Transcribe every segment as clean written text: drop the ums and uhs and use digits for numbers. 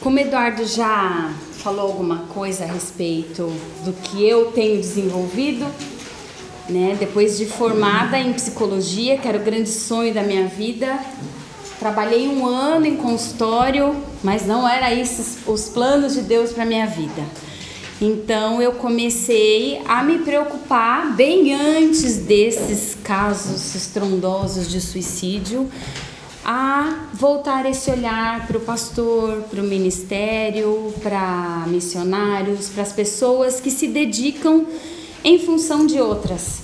Como o Eduardo já falou alguma coisa a respeito do que eu tenho desenvolvido, né? Depois de formada em psicologia, que era o grande sonho da minha vida, trabalhei 1 ano em consultório, mas não era isso os planos de Deus para minha vida. Então eu comecei a me preocupar bem antes desses casos estrondosos de suicídio, a voltar esse olhar para o pastor, para o ministério, para missionários, para as pessoas que se dedicam em função de outras.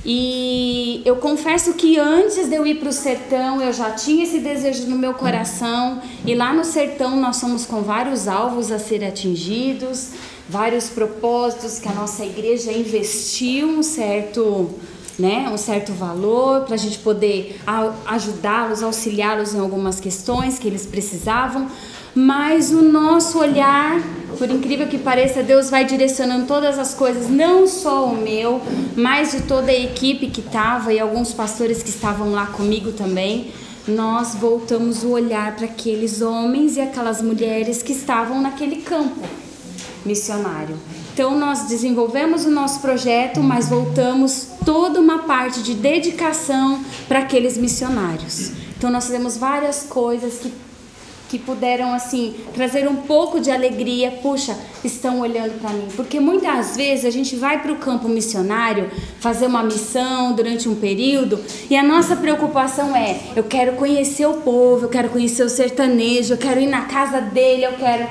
E eu confesso que antes de eu ir para o sertão, eu já tinha esse desejo no meu coração, e lá no sertão nós somos com vários alvos a ser atingidos, vários propósitos que a nossa igreja investiu um certo valor para a gente poder ajudá-los, auxiliá-los em algumas questões que eles precisavam, mas o nosso olhar, por incrível que pareça, Deus vai direcionando todas as coisas, não só o meu, mas de toda a equipe que estava e alguns pastores que estavam lá comigo também. Nós voltamos o olhar para aqueles homens e aquelas mulheres que estavam naquele campo missionário. Então nós desenvolvemos o nosso projeto, mas voltamos toda uma parte de dedicação para aqueles missionários. Então nós fizemos várias coisas que puderam assim trazer um pouco de alegria. Puxa, estão olhando para mim, porque muitas vezes a gente vai para o campo missionário fazer uma missão durante um período e a nossa preocupação é: eu quero conhecer o povo, eu quero conhecer o sertanejo, eu quero ir na casa dele, eu quero,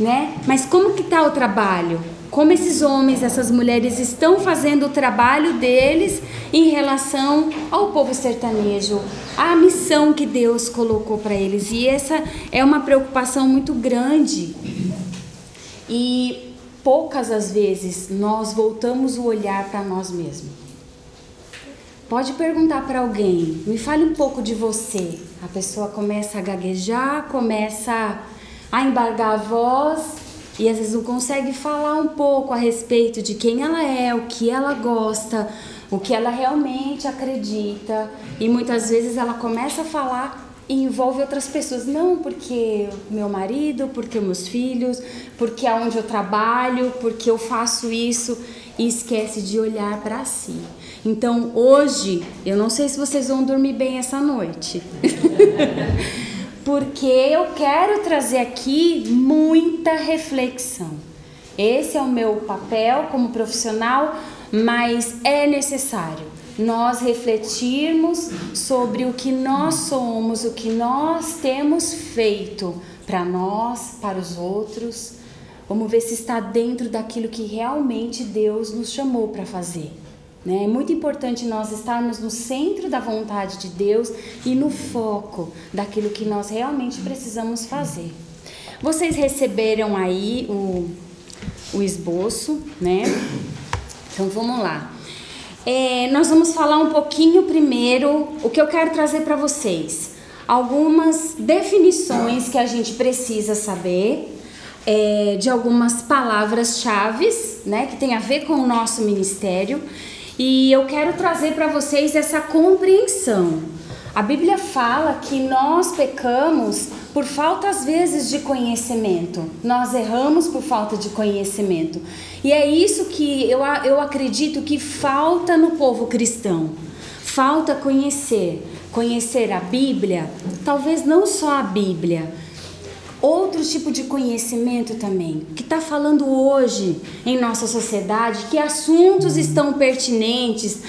né? Mas como que está o trabalho? Como esses homens, essas mulheres estão fazendo o trabalho deles em relação ao povo sertanejo, à missão que Deus colocou para eles? E essa é uma preocupação muito grande. E poucas as vezes nós voltamos o olhar para nós mesmos. Pode perguntar para alguém: me fale um pouco de você. A pessoa começa a gaguejar, começa a embargar a voz, e às vezes não consegue falar um pouco a respeito de quem ela é, o que ela gosta, o que ela realmente acredita. E muitas vezes ela começa a falar e envolve outras pessoas. Não, porque meu marido, porque meus filhos, porque aonde eu trabalho, porque eu faço isso, e esquece de olhar para si. Então hoje, eu não sei se vocês vão dormir bem essa noite. Porque eu quero trazer aqui muita reflexão. Esse é o meu papel como profissional, mas é necessário nós refletirmos sobre o que nós somos, o que nós temos feito para nós, para os outros. Vamos ver se está dentro daquilo que realmente Deus nos chamou para fazer. É muito importante nós estarmos no centro da vontade de Deus e no foco daquilo que nós realmente precisamos fazer. Vocês receberam aí o esboço, né? Então vamos lá. Nós vamos falar um pouquinho primeiro o que eu quero trazer para vocês. Algumas definições que a gente precisa saber, de algumas palavras-chave, né, que tem a ver com o nosso ministério. E eu quero trazer para vocês essa compreensão. A Bíblia fala que nós pecamos por falta, às vezes, de conhecimento. Nós erramos por falta de conhecimento. E é isso que eu acredito que falta no povo cristão. Falta conhecer a Bíblia, talvez não só a Bíblia, outro tipo de conhecimento também, que está falando hoje em nossa sociedade, que assuntos estão pertinentes.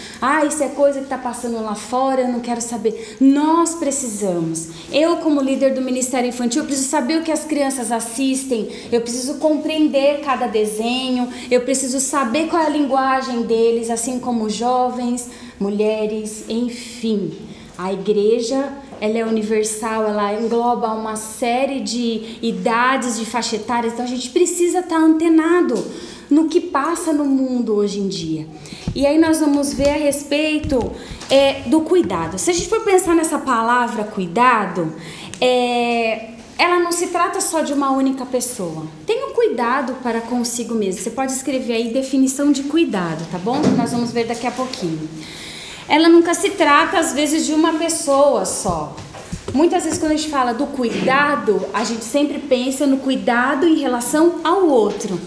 Isso é coisa que está passando lá fora, eu não quero saber. Nós precisamos. Eu, como líder do Ministério Infantil, eu preciso saber o que as crianças assistem, eu preciso compreender cada desenho, eu preciso saber qual é a linguagem deles, assim como jovens, mulheres, enfim. A igreja, ela é universal, ela engloba uma série de idades, de faixa etária, então a gente precisa estar antenado no que passa no mundo hoje em dia. E aí nós vamos ver a respeito do cuidado. Se a gente for pensar nessa palavra cuidado, ela não se trata só de uma única pessoa. Tenha um cuidado para consigo mesmo. Você pode escrever aí definição de cuidado, tá bom? Nós vamos ver daqui a pouquinho. Ela nunca se trata, às vezes, de uma pessoa só. Muitas vezes quando a gente fala do cuidado, a gente sempre pensa no cuidado em relação ao outro.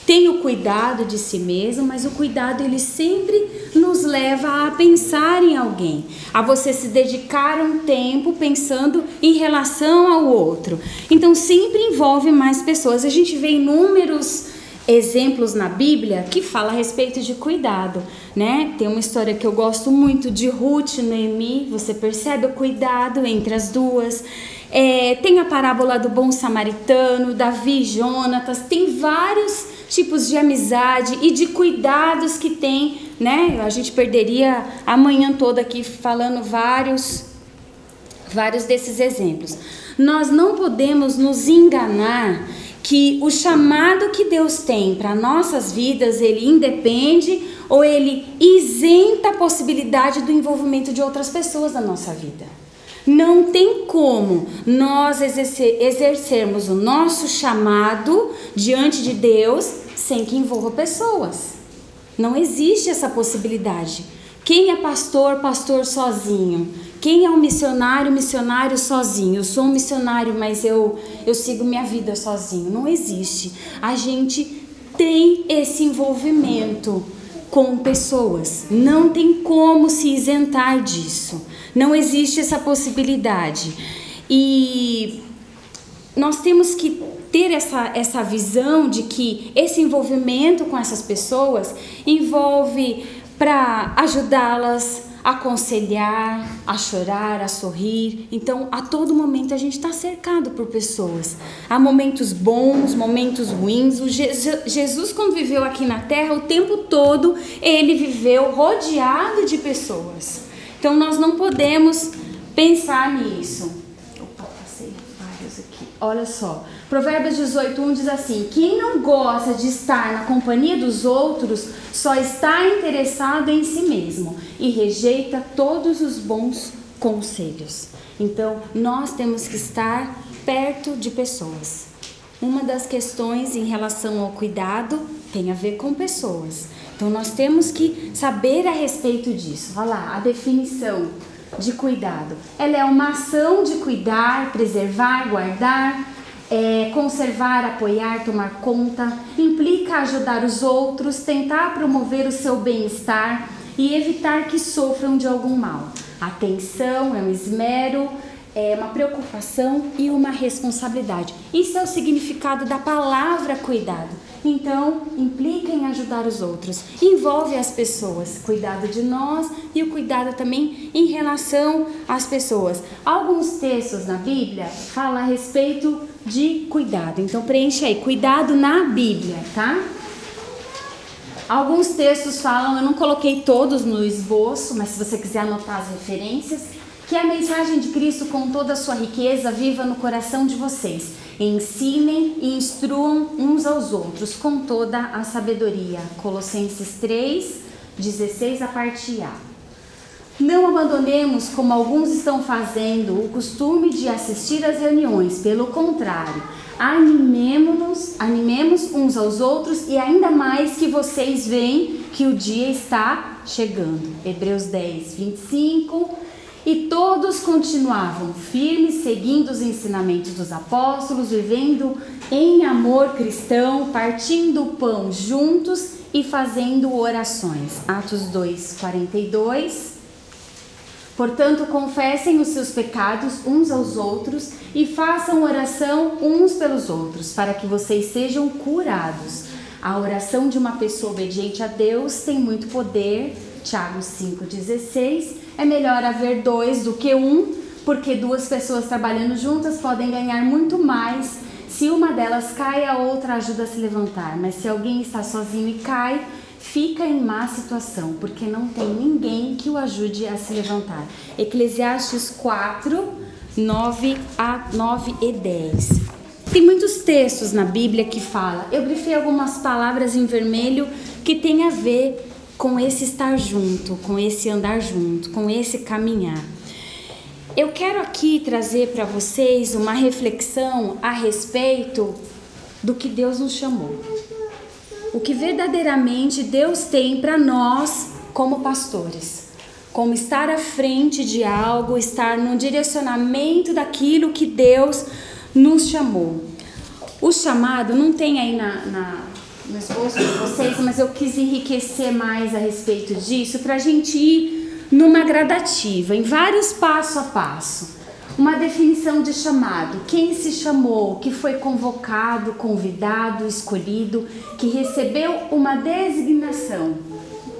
Tem o cuidado de si mesmo, mas o cuidado ele sempre nos leva a pensar em alguém, a você se dedicar um tempo pensando em relação ao outro. Então sempre envolve mais pessoas. A gente vê inúmeros exemplos na Bíblia que fala a respeito de cuidado, né? Tem uma história que eu gosto muito de Ruth e Noemi, você percebe o cuidado entre as duas. Tem a parábola do bom samaritano, Davi e Jonatas, tem vários tipos de amizade e de cuidados que tem, né? A gente perderia a manhã toda aqui falando vários desses exemplos. Nós não podemos nos enganar que o chamado que Deus tem para nossas vidas, ele independe ou ele isenta a possibilidade do envolvimento de outras pessoas na nossa vida. Não tem como nós exercermos o nosso chamado diante de Deus sem que envolva pessoas. Não existe essa possibilidade. Quem é pastor, pastor sozinho. Quem é um missionário, missionário sozinho. Eu sou um missionário, mas eu sigo minha vida sozinho. Não existe. A gente tem esse envolvimento com pessoas. Não tem como se isentar disso. Não existe essa possibilidade. E nós temos que ter essa visão de que esse envolvimento com essas pessoas envolve para ajudá-las, aconselhar, a chorar, a sorrir. Então, a todo momento a gente está cercado por pessoas. Há momentos bons, momentos ruins. Jesus, quando viveu aqui na Terra, o tempo todo, ele viveu rodeado de pessoas. Então, nós não podemos pensar nisso. Opa, passei vários aqui. Olha só. Provérbios 18:1 diz assim: quem não gosta de estar na companhia dos outros só está interessado em si mesmo e rejeita todos os bons conselhos. Então, nós temos que estar perto de pessoas. Uma das questões em relação ao cuidado tem a ver com pessoas. Então, nós temos que saber a respeito disso. Olha lá, a definição de cuidado. Ela é uma ação de cuidar, preservar, guardar, conservar, apoiar, tomar conta, implica ajudar os outros, tentar promover o seu bem-estar e evitar que sofram de algum mal. Atenção, é um esmero, é uma preocupação e uma responsabilidade. Isso é o significado da palavra cuidado. Então, implica em ajudar os outros, envolve as pessoas, cuidado de nós e o cuidado também em relação às pessoas. Alguns textos na Bíblia falam a respeito de cuidado, então preenche aí, cuidado na Bíblia, tá? Alguns textos falam, eu não coloquei todos no esboço, mas se você quiser anotar as referências, que a mensagem de Cristo com toda a sua riqueza viva no coração de vocês. Ensinem e instruam uns aos outros com toda a sabedoria. Colossenses 3:16, a parte A. Não abandonemos, como alguns estão fazendo, o costume de assistir às reuniões. Pelo contrário, animemos uns aos outros e ainda mais que vocês veem que o dia está chegando. Hebreus 10:25. E todos continuavam firmes, seguindo os ensinamentos dos apóstolos, vivendo em amor cristão, partindo o pão juntos e fazendo orações. Atos 2:42. Portanto, confessem os seus pecados uns aos outros e façam oração uns pelos outros, para que vocês sejam curados. A oração de uma pessoa obediente a Deus tem muito poder. Tiago 5:16. É melhor haver dois do que um, porque duas pessoas trabalhando juntas podem ganhar muito mais. Se uma delas cai, a outra ajuda a se levantar. Mas se alguém está sozinho e cai, fica em má situação, porque não tem ninguém que o ajude a se levantar. Eclesiastes 4:9 e 10. Tem muitos textos na Bíblia que falam. Eu grifei algumas palavras em vermelho que tem a ver com esse estar junto, com esse andar junto, com esse caminhar. Eu quero aqui trazer para vocês uma reflexão a respeito do que Deus nos chamou. O que verdadeiramente Deus tem para nós como pastores. como estar à frente de algo, estar no direcionamento daquilo que Deus nos chamou. O chamado não tem aí no esboço de vocês, mas eu quis enriquecer mais a respeito disso para a gente ir numa gradativa, em vários passo a passo. Uma definição de chamado: quem se chamou, que foi convocado, convidado, escolhido, que recebeu uma designação,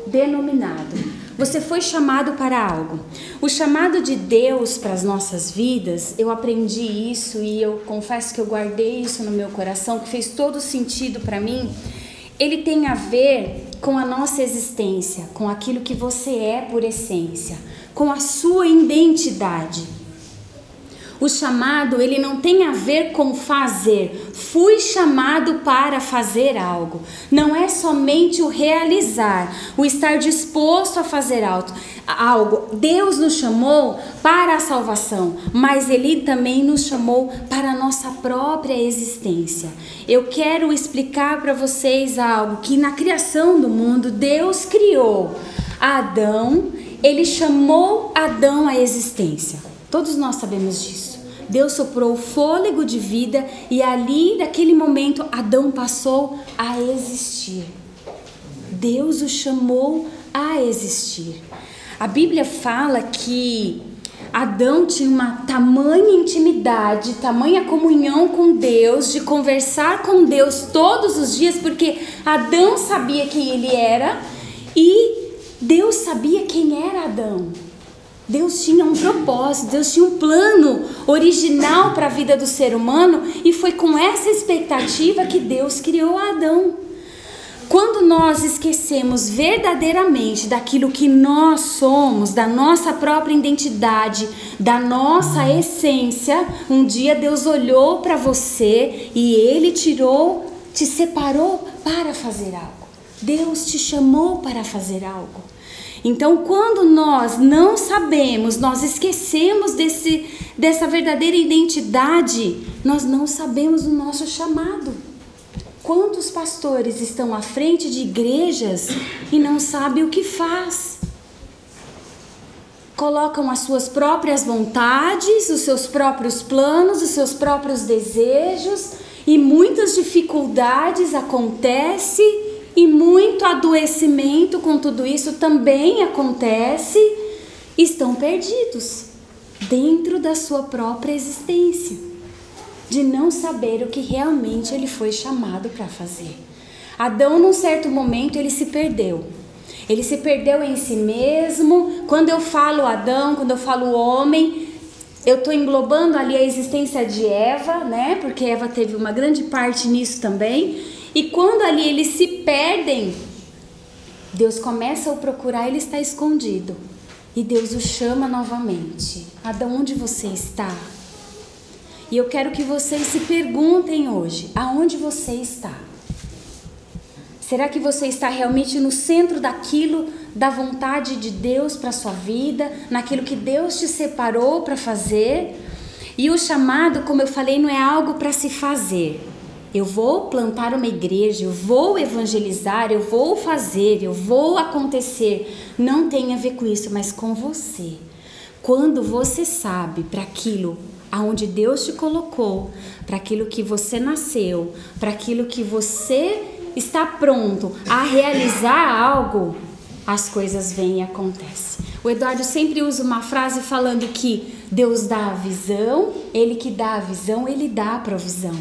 denominado. Você foi chamado para algo. O chamado de Deus para as nossas vidas, eu aprendi isso e eu confesso que eu guardei isso no meu coração, que fez todo sentido para mim. Ele tem a ver com a nossa existência, com aquilo que você é por essência, com a sua identidade. O chamado, ele não tem a ver com fazer. Fui chamado para fazer algo. Não é somente o realizar, o estar disposto a fazer algo. Deus nos chamou para a salvação, mas Ele também nos chamou para a nossa própria existência. Eu quero explicar para vocês algo que na criação do mundo, Deus criou Adão, Ele chamou Adão à existência. Todos nós sabemos disso. Deus soprou o fôlego de vida e ali, naquele momento, Adão passou a existir. Deus o chamou a existir. A Bíblia fala que Adão tinha uma tamanha intimidade, tamanha comunhão com Deus, de conversar com Deus todos os dias, porque Adão sabia quem ele era e Deus sabia quem era Adão. Deus tinha um propósito, Deus tinha um plano original para a vida do ser humano e foi com essa expectativa que Deus criou Adão. Quando nós esquecemos verdadeiramente daquilo que nós somos, da nossa própria identidade, da nossa essência, um dia Deus olhou para você e Ele te separou para fazer algo. Deus te chamou para fazer algo. Então, quando nós não sabemos, nós esquecemos dessa verdadeira identidade, nós não sabemos o nosso chamado. Quantos pastores estão à frente de igrejas e não sabem o que faz? Colocam as suas próprias vontades, os seus próprios planos, os seus próprios desejos e muitas dificuldades acontecem. E muito adoecimento com tudo isso também acontece. Estão perdidos dentro da sua própria existência, de não saber o que realmente ele foi chamado para fazer. Adão, num certo momento, ele se perdeu. Ele se perdeu em si mesmo. Quando eu falo Adão, quando eu falo homem, eu estou englobando ali a existência de Eva, né? Porque Eva teve uma grande parte nisso também. E quando ali eles se perdem, Deus começa a o procurar, ele está escondido. E Deus o chama novamente. Adão, onde você está? E eu quero que vocês se perguntem hoje, aonde você está? Será que você está realmente no centro daquilo, da vontade de Deus para a sua vida, naquilo que Deus te separou para fazer? E o chamado, como eu falei, não é algo para se fazer. Eu vou plantar uma igreja, eu vou evangelizar, eu vou fazer, eu vou acontecer. Não tem a ver com isso, mas com você. Quando você sabe para aquilo aonde Deus te colocou, para aquilo que você nasceu, para aquilo que você está pronto a realizar algo, as coisas vêm e acontecem. O Eduardo sempre usa uma frase falando que Deus dá a visão, Ele que dá a visão, Ele dá a provisão.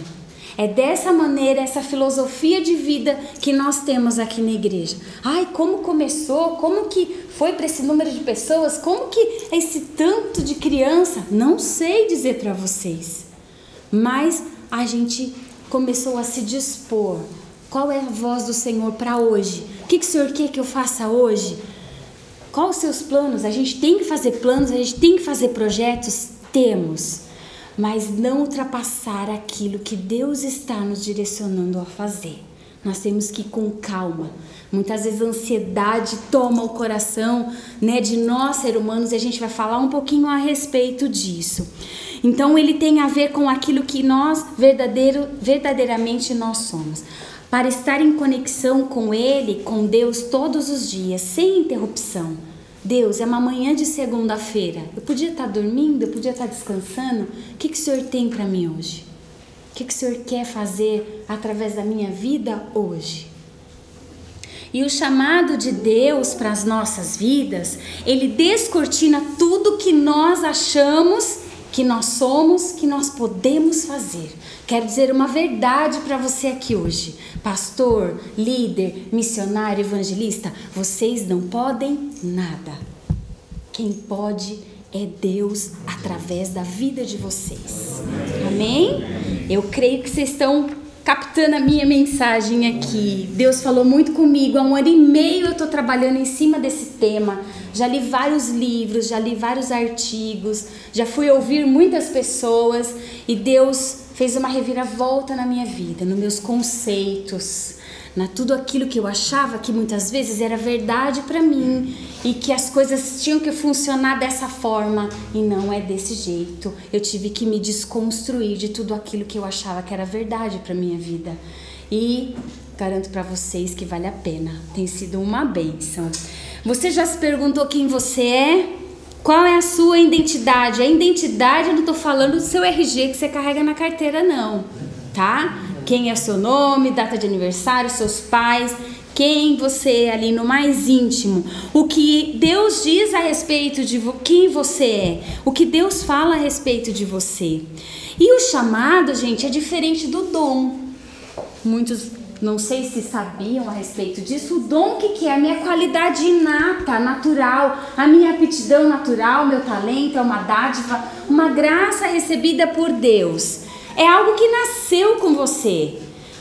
É dessa maneira, essa filosofia de vida que nós temos aqui na igreja. Ai, como começou? Como que foi para esse número de pessoas? Como que é esse tanto de criança? Não sei dizer para vocês. Mas a gente começou a se dispor. Qual é a voz do Senhor para hoje? O que o Senhor quer que eu faça hoje? Quais os seus planos? A gente tem que fazer planos, a gente tem que fazer projetos? Temos. Mas não ultrapassar aquilo que Deus está nos direcionando a fazer. Nós temos que ir com calma. Muitas vezes a ansiedade toma o coração, né, de nós, seres humanos, e a gente vai falar um pouquinho a respeito disso. Então, ele tem a ver com aquilo que nós, verdadeiramente nós somos. Para estar em conexão com Ele, com Deus, todos os dias, sem interrupção. Deus, é uma manhã de segunda-feira. Eu podia estar dormindo, eu podia estar descansando. O que o Senhor tem para mim hoje? O que o Senhor quer fazer através da minha vida hoje? E o chamado de Deus para as nossas vidas, ele descortina tudo que nós achamos que nós somos, que nós podemos fazer. Quero dizer uma verdade para você aqui hoje. Pastor, líder, missionário, evangelista, vocês não podem nada. Quem pode é Deus através da vida de vocês. Amém? Eu creio que vocês estão captando a minha mensagem aqui. Deus falou muito comigo. Há 1 ano e meio eu estou trabalhando em cima desse tema. Já li vários livros, já li vários artigos, já fui ouvir muitas pessoas e Deus fez uma reviravolta na minha vida, nos meus conceitos, na tudo aquilo que eu achava que muitas vezes era verdade para mim e que as coisas tinham que funcionar dessa forma e não é desse jeito. Eu tive que me desconstruir de tudo aquilo que eu achava que era verdade para minha vida e garanto para vocês que vale a pena. Tem sido uma bênção. Você já se perguntou quem você é? Qual é a sua identidade? A identidade, eu não estou falando do seu RG que você carrega na carteira não, tá? Quem é seu nome, data de aniversário, seus pais, quem você é ali no mais íntimo. O que Deus diz a respeito de quem você é. O que Deus fala a respeito de você. E o chamado, gente, é diferente do dom. Muitos não sei se sabiam a respeito disso. O dom, o que é? A minha qualidade inata, natural, a minha aptidão natural, meu talento, é uma dádiva, uma graça recebida por Deus. É algo que nasceu com você.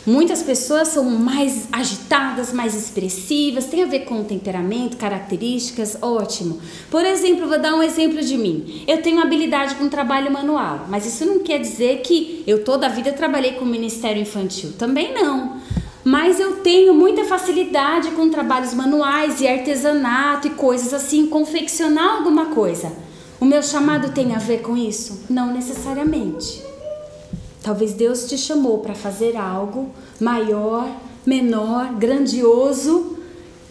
Muitas pessoas são mais agitadas, mais expressivas, tem a ver com temperamento, características, ótimo. Por exemplo, vou dar um exemplo de mim. Eu tenho habilidade com trabalho manual, mas isso não quer dizer que eu toda a vida trabalhei com ministério infantil. Também não. Mas eu tenho muita facilidade com trabalhos manuais e artesanato e coisas assim, confeccionar alguma coisa. O meu chamado tem a ver com isso? Não necessariamente. Talvez Deus te chamou para fazer algo maior, menor, grandioso,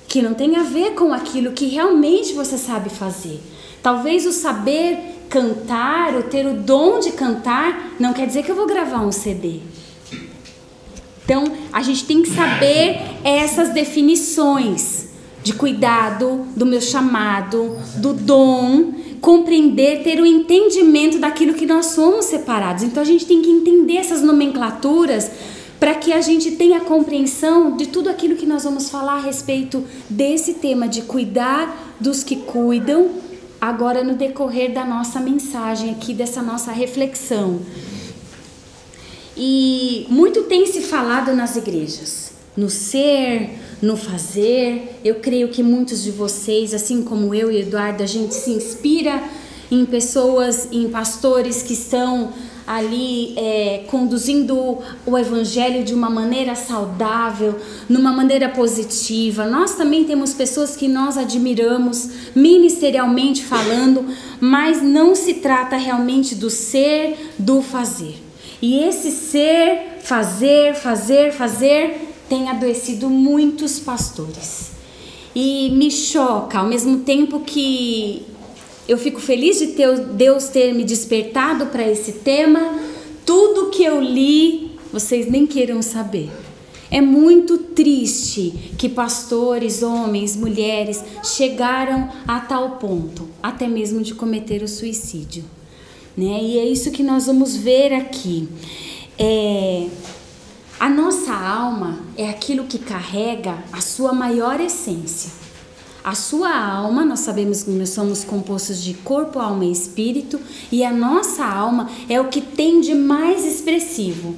que não tem a ver com aquilo que realmente você sabe fazer. Talvez o saber cantar, ou ter o dom de cantar, não quer dizer que eu vou gravar um CD. Então, a gente tem que saber essas definições de cuidado, do meu chamado, do dom, compreender, ter o entendimento daquilo que nós somos separados. Então, a gente tem que entender essas nomenclaturas para que a gente tenha compreensão de tudo aquilo que nós vamos falar a respeito desse tema de cuidar dos que cuidam, agora no decorrer da nossa mensagem aqui, dessa nossa reflexão. E muito tem se falado nas igrejas, no ser, no fazer. Eu creio que muitos de vocês, assim como eu e Eduardo, a gente se inspira em pessoas, em pastores que estão ali conduzindo o evangelho de uma maneira saudável, numa maneira positiva. Nós também temos pessoas que nós admiramos ministerialmente falando, mas não se trata realmente do ser, do fazer. E esse ser, fazer, tem adoecido muitos pastores. E me choca, ao mesmo tempo que eu fico feliz de Deus ter me despertado para esse tema, tudo que eu li, vocês nem queiram saber. É muito triste que pastores, homens, mulheres, chegaram a tal ponto, até mesmo de cometer o suicídio. Né? E é isso que nós vamos ver aqui. A nossa alma é aquilo que carrega a sua maior essência. A sua alma, nós sabemos que nós somos compostos de corpo, alma e espírito, e a nossa alma é o que tem de mais expressivo.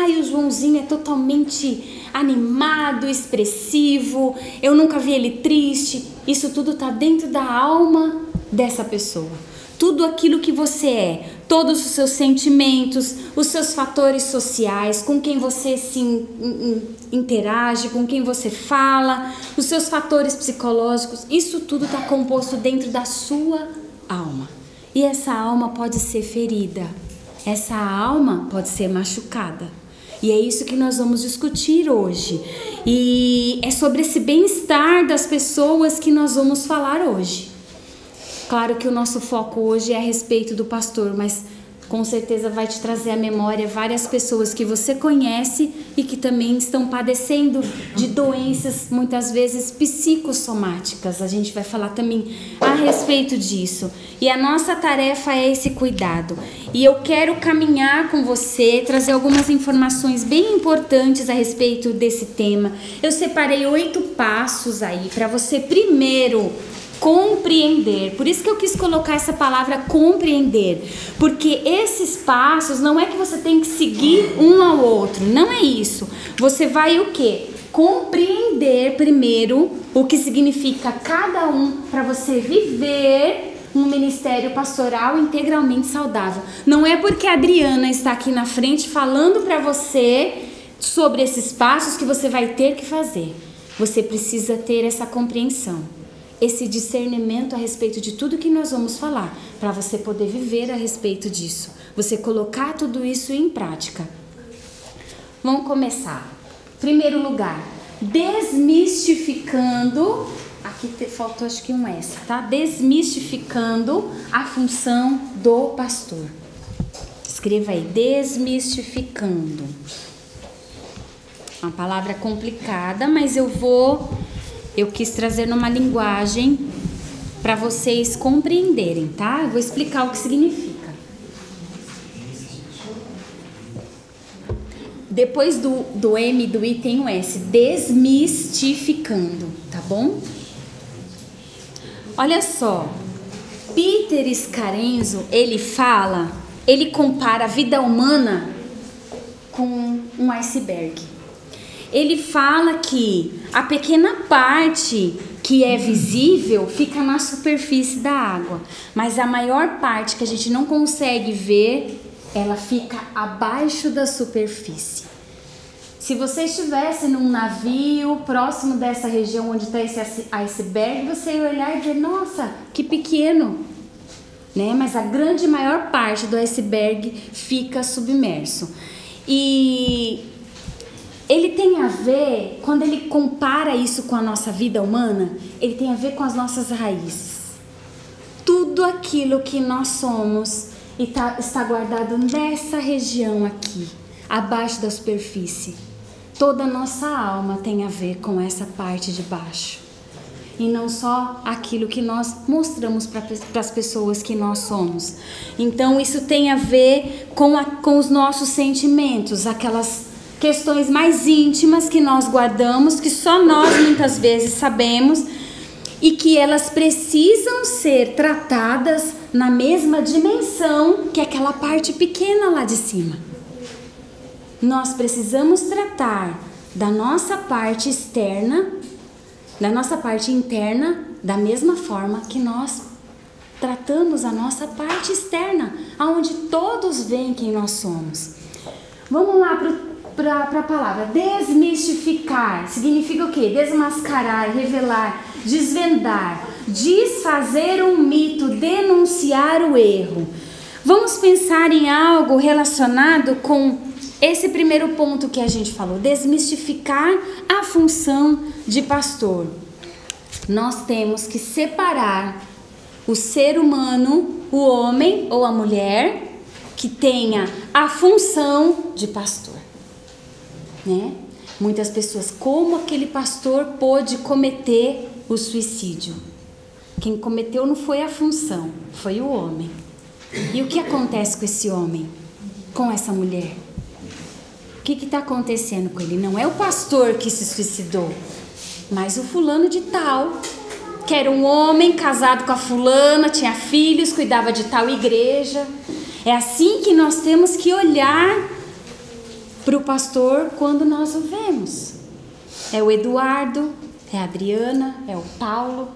E o Joãozinho é totalmente animado, expressivo, eu nunca vi ele triste. Isso tudo está dentro da alma dessa pessoa. Tudo aquilo que você é, todos os seus sentimentos, os seus fatores sociais, com quem você se interage, com quem você fala, os seus fatores psicológicos, isso tudo está composto dentro da sua alma. E essa alma pode ser ferida, essa alma pode ser machucada. E é isso que nós vamos discutir hoje. E é sobre esse bem-estar das pessoas que nós vamos falar hoje. Claro que o nosso foco hoje é a respeito do pastor, mas com certeza vai te trazer à memória várias pessoas que você conhece e que também estão padecendo de doenças, muitas vezes psicossomáticas. A gente vai falar também a respeito disso. E a nossa tarefa é esse cuidado. E eu quero caminhar com você, trazer algumas informações bem importantes a respeito desse tema. Eu separei 8 passos aí para você primeiro compreender. Por isso que eu quis colocar essa palavra compreender, porque esses passos não é que você tem que seguir um ao outro, não é isso. Você vai o quê? Compreender primeiro o que significa cada um para você viver um ministério pastoral integralmente saudável. Não é porque a Adriana está aqui na frente falando para você sobre esses passos que você vai ter que fazer. Você precisa ter essa compreensão, esse discernimento a respeito de tudo que nós vamos falar, para você poder viver a respeito disso, você colocar tudo isso em prática. Vamos começar. Primeiro lugar, desmistificando, aqui faltou acho que um S, tá? Desmistificando a função do pastor. Escreva aí, desmistificando. Uma palavra complicada, mas eu quis trazer numa linguagem para vocês compreenderem, tá? Eu vou explicar o que significa. Depois do M e do I tem o S, desmistificando, tá bom? Olha só, Peter Scarenzo, ele compara a vida humana com um iceberg. Ele fala que a pequena parte que é visível fica na superfície da água, mas a maior parte que a gente não consegue ver, ela fica abaixo da superfície. Se você estivesse num navio próximo dessa região onde está esse iceberg, você ia olhar e dizer, nossa, que pequeno, né? Mas a grande maior parte do iceberg fica submerso. E ele tem a ver, quando ele compara isso com a nossa vida humana, ele tem a ver com as nossas raízes. Tudo aquilo que nós somos está guardado nessa região aqui, abaixo da superfície. Toda a nossa alma tem a ver com essa parte de baixo. E não só aquilo que nós mostramos para as pessoas que nós somos. Então isso tem a ver com os nossos sentimentos, aquelas questões mais íntimas que nós guardamos, que só nós muitas vezes sabemos, e que elas precisam ser tratadas na mesma dimensão que aquela parte pequena lá de cima. Nós precisamos tratar da nossa parte externa, da nossa parte interna, da mesma forma que nós tratamos a nossa parte externa, aonde todos veem quem nós somos. Vamos lá para a palavra desmistificar. Significa o quê? Desmascarar, revelar, desvendar, desfazer um mito, denunciar o erro. Vamos pensar em algo relacionado com esse primeiro ponto que a gente falou, desmistificar a função de pastor. Nós temos que separar o ser humano, o homem ou a mulher, que tenha a função de pastor, né? Muitas pessoas, como aquele pastor pôde cometer o suicídio? Quem cometeu não foi a função, foi o homem. E o que acontece com esse homem? Com essa mulher? O que está acontecendo com ele? Não é o pastor que se suicidou, mas o fulano de tal, que era um homem casado com a fulana, tinha filhos, cuidava de tal igreja. É assim que nós temos que olhar para o pastor quando nós o vemos. É o Eduardo, é a Adriana, é o Paulo.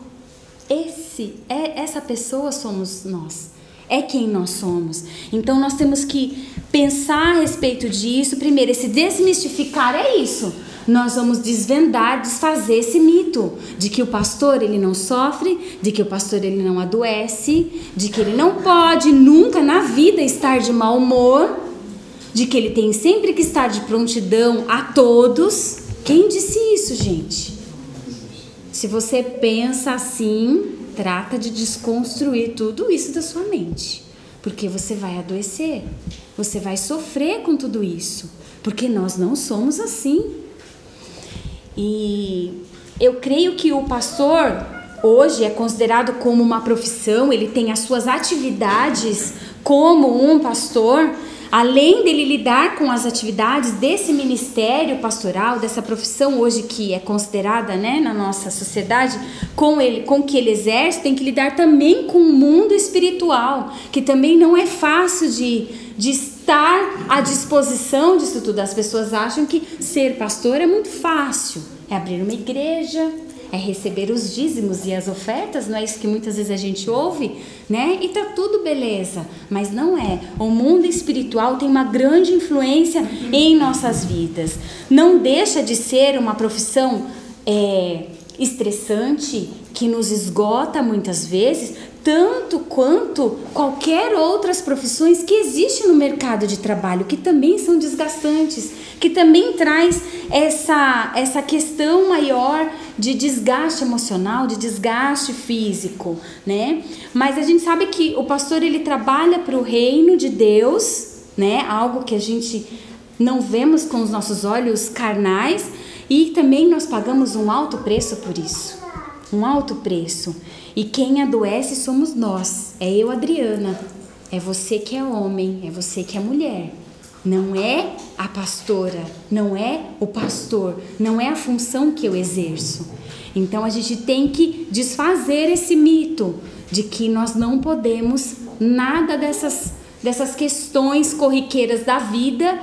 Essa pessoa somos nós. É quem nós somos. Então nós temos que pensar a respeito disso. Primeiro, esse desmistificar é isso. Nós vamos desvendar, desfazer esse mito de que o pastor ele não sofre, de que o pastor ele não adoece, de que ele não pode nunca na vida estar de mau humor, de que ele tem sempre que estar de prontidão a todos. Quem disse isso, gente? Se você pensa assim, trata de desconstruir tudo isso da sua mente, porque você vai adoecer, você vai sofrer com tudo isso, porque nós não somos assim. E eu creio que o pastor hoje é considerado como uma profissão, ele tem as suas atividades como um pastor. Além dele lidar com as atividades desse ministério pastoral, dessa profissão hoje que é considerada, né, na nossa sociedade, com o que ele exerce, tem que lidar também com o mundo espiritual, que também não é fácil de estar à disposição disso tudo. As pessoas acham que ser pastor é muito fácil, é abrir uma igreja, é receber os dízimos e as ofertas, não é isso que muitas vezes a gente ouve, né? E tá tudo beleza, mas não é. O mundo espiritual tem uma grande influência em nossas vidas. Não deixa de ser uma profissão estressante, que nos esgota muitas vezes, tanto quanto qualquer outras profissões que existem no mercado de trabalho, que também são desgastantes, que também traz essa questão maior de desgaste emocional, de desgaste físico, né? Mas a gente sabe que o pastor, ele trabalha para o reino de Deus, né? Algo que a gente não vemos com os nossos olhos carnais, e também nós pagamos um alto preço por isso, um alto preço. E quem adoece somos nós, é eu, Adriana, é você que é homem, é você que é mulher. Não é a pastora, não é o pastor, não é a função que eu exerço. Então a gente tem que desfazer esse mito de que nós não podemos nada dessas questões corriqueiras da vida,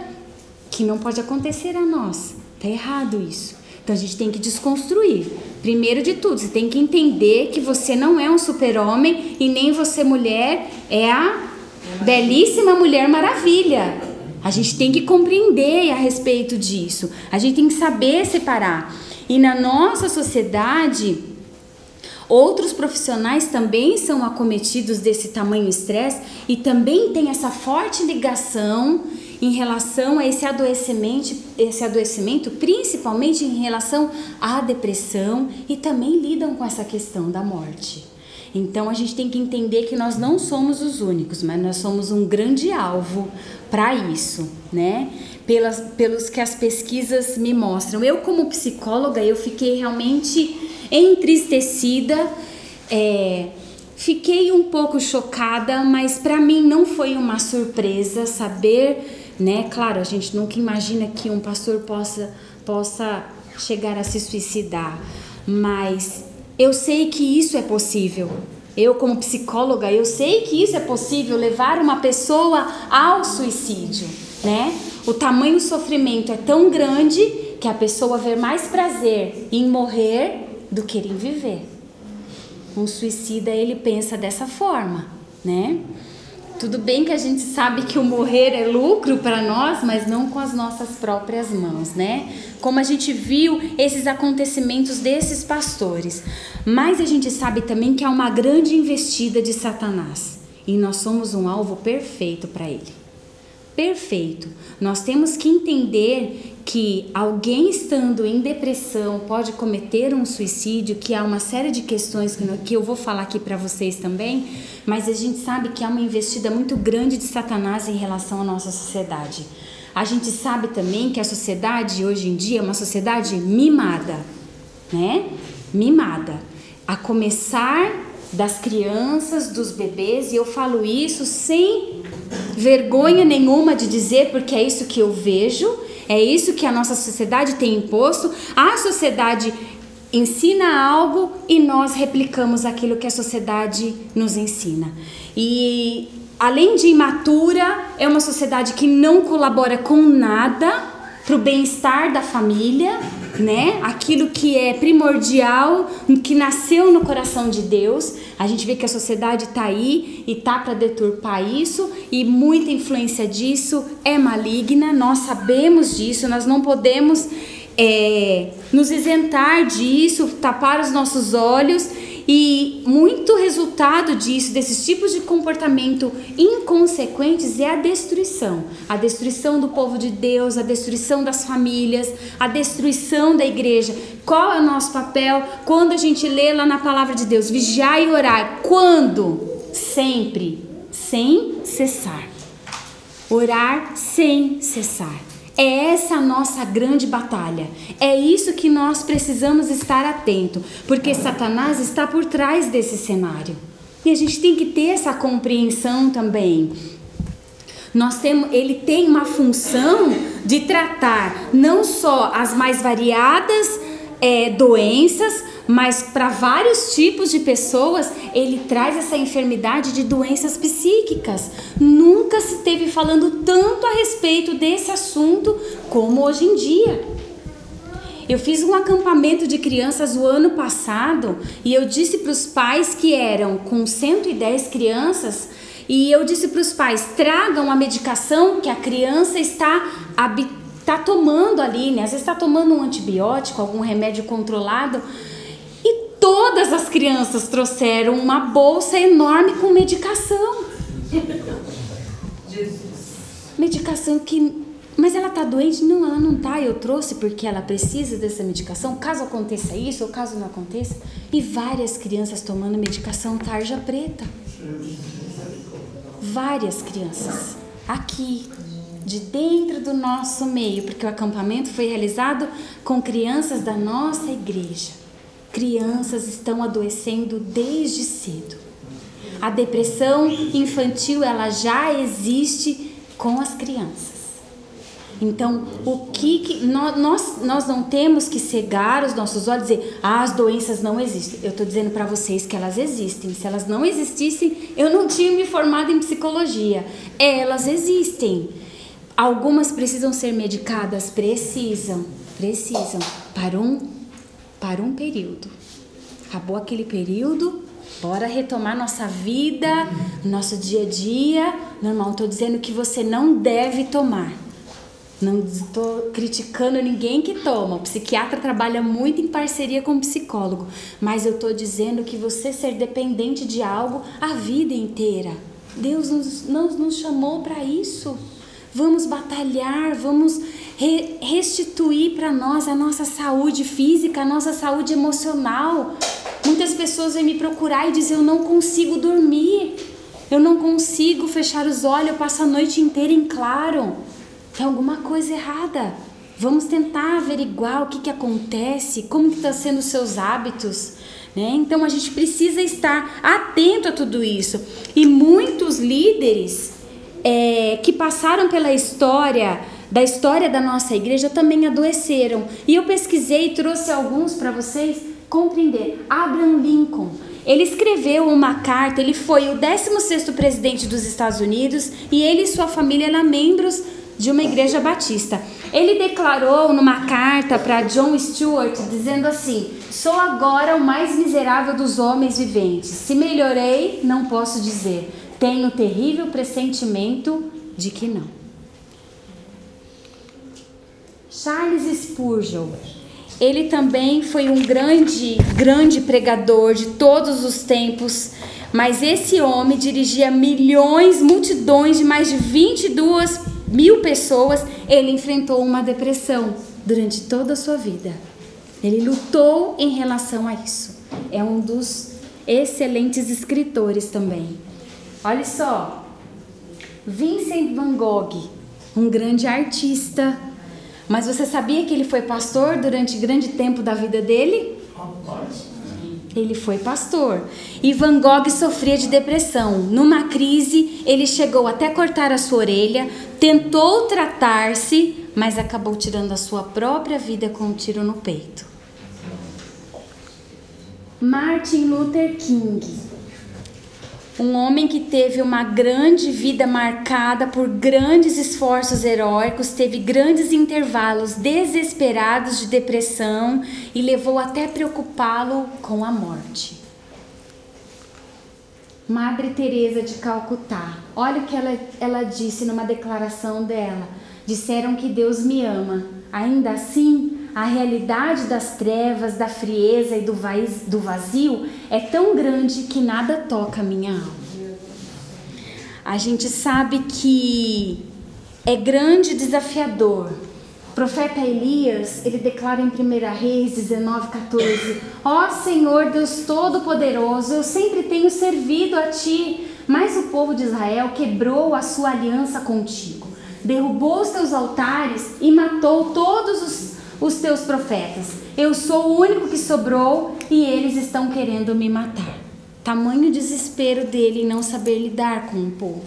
que não pode acontecer a nós. Tá errado isso. Então a gente tem que desconstruir. Primeiro de tudo, você tem que entender que você não é um super-homem e nem você, mulher, é a belíssima Mulher Maravilha. A gente tem que compreender a respeito disso. A gente tem que saber separar. E na nossa sociedade, outros profissionais também são acometidos desse tamanho estresse e também tem essa forte ligação em relação a esse adoecimento, principalmente em relação à depressão, e também lidam com essa questão da morte. Então a gente tem que entender que nós não somos os únicos, mas nós somos um grande alvo para isso, né? Pelos que as pesquisas me mostram. Eu, como psicóloga, eu fiquei realmente entristecida, fiquei um pouco chocada, mas para mim não foi uma surpresa saber, né? Claro, a gente nunca imagina que um pastor possa chegar a se suicidar, mas eu sei que isso é possível. Eu, como psicóloga, eu sei que isso é possível, levar uma pessoa ao suicídio, né? O tamanho do sofrimento é tão grande que a pessoa vê mais prazer em morrer do que em viver. Um suicida, ele pensa dessa forma, né? Tudo bem que a gente sabe que o morrer é lucro para nós, mas não com as nossas próprias mãos, né? Como a gente viu esses acontecimentos desses pastores. Mas a gente sabe também que há uma grande investida de Satanás. E nós somos um alvo perfeito para ele. Perfeito. Nós temos que entender que alguém estando em depressão pode cometer um suicídio, que há uma série de questões que eu vou falar aqui para vocês também, mas a gente sabe que há uma investida muito grande de Satanás em relação à nossa sociedade. A gente sabe também que a sociedade hoje em dia é uma sociedade mimada, né? Mimada. A começar das crianças, dos bebês, e eu falo isso sem vergonha nenhuma de dizer, porque é isso que eu vejo, é isso que a nossa sociedade tem imposto. A sociedade ensina algo e nós replicamos aquilo que a sociedade nos ensina. E além de imatura, é uma sociedade que não colabora com nada para o bem-estar da família, né? Aquilo que é primordial, que nasceu no coração de Deus. A gente vê que a sociedade está aí e está para deturpar isso, e muita influência disso é maligna. Nós sabemos disso, nós não podemos nos isentar disso, tapar os nossos olhos E muito resultado disso, desses tipos de comportamento inconsequentes, é a destruição. A destruição do povo de Deus, a destruição das famílias, a destruição da igreja. Qual é o nosso papel quando a gente lê lá na palavra de Deus? Vigiar e orar. Quando? Sempre, sem cessar. Orar sem cessar. É essa a nossa grande batalha. É isso que nós precisamos estar atento, porque Satanás está por trás desse cenário. E a gente tem que ter essa compreensão também. Ele tem uma função de tratar não só as mais variadas doenças, mas para vários tipos de pessoas, ele traz essa enfermidade de doenças psíquicas. Nunca se esteve falando tanto a respeito desse assunto como hoje em dia. Eu fiz um acampamento de crianças o ano passado e eu disse para os pais que eram com 110 crianças, e eu disse para os pais, tragam a medicação que a criança está tomando ali, né? Às vezes está tomando um antibiótico, algum remédio controlado. E todas as crianças trouxeram uma bolsa enorme com medicação. Jesus. Medicação que... Mas ela está doente? Não, ela não está. Eu trouxe porque ela precisa dessa medicação, caso aconteça isso ou caso não aconteça. E várias crianças tomando medicação tarja preta. Várias crianças. Aqui, de dentro do nosso meio, porque o acampamento foi realizado com crianças da nossa igreja. Crianças estão adoecendo desde cedo. A depressão infantil, ela já existe com as crianças. Então, nós não temos que cegar os nossos olhos e dizer, as doenças não existem. Eu estou dizendo para vocês que elas existem. Se elas não existissem, eu não tinha me formado em psicologia. Elas existem. Algumas precisam ser medicadas? Precisam. Para um período. Acabou aquele período, bora retomar nossa vida, nosso dia a dia. Não estou dizendo que você não deve tomar. Não estou criticando ninguém que toma. O psiquiatra trabalha muito em parceria com o psicólogo. Mas eu estou dizendo que você ser dependente de algo a vida inteira. Deus nos chamou para isso. Vamos batalhar, vamos restituir para nós a nossa saúde física, a nossa saúde emocional. Muitas pessoas vêm me procurar e dizem, eu não consigo dormir, eu não consigo fechar os olhos, eu passo a noite inteira em claro. Tem alguma coisa errada. Vamos tentar averiguar o que acontece, como que estão sendo os seus hábitos, né? Então a gente precisa estar atento a tudo isso. E muitos líderes que passaram pela história da nossa igreja também adoeceram. E eu pesquisei e trouxe alguns para vocês compreender. Abraham Lincoln, ele escreveu uma carta, ele foi o 16º presidente dos Estados Unidos e ele e sua família eram membros de uma igreja batista. Ele declarou numa carta para John Stewart, dizendo assim, sou agora o mais miserável dos homens viventes. Se melhorei, não posso dizer. Tenho terrível pressentimento de que não. Charles Spurgeon, ele também foi um grande pregador de todos os tempos, mas esse homem dirigia multidões de mais de 22.000 pessoas. Ele enfrentou uma depressão durante toda a sua vida. Ele lutou em relação a isso. É um dos excelentes escritores também. Olha só, Vincent Van Gogh, um grande artista, mas você sabia que ele foi pastor durante grande tempo da vida dele? Ele foi pastor. E Van Gogh sofria de depressão. Numa crise, ele chegou até cortar a sua orelha, tentou tratar-se, mas acabou tirando a sua própria vida com um tiro no peito. Martin Luther King, um homem que teve uma grande vida marcada por grandes esforços heróicos, teve grandes intervalos desesperados de depressão e levou até preocupá-lo com a morte. Madre Teresa de Calcutá, olha o que ela disse numa declaração dela. Disseram que Deus me ama, ainda assim a realidade das trevas, da frieza e do vazio é tão grande que nada toca a minha alma. A gente sabe que é grande e desafiador. O profeta Elias, ele declara em 1 Reis 19:14: Ó Senhor Deus Todo-Poderoso, eu sempre tenho servido a Ti, mas o povo de Israel quebrou a sua aliança contigo, derrubou os teus altares e matou todos os teus profetas. Eu sou o único que sobrou e eles estão querendo me matar. Tamanho desespero dele em não saber lidar com o povo.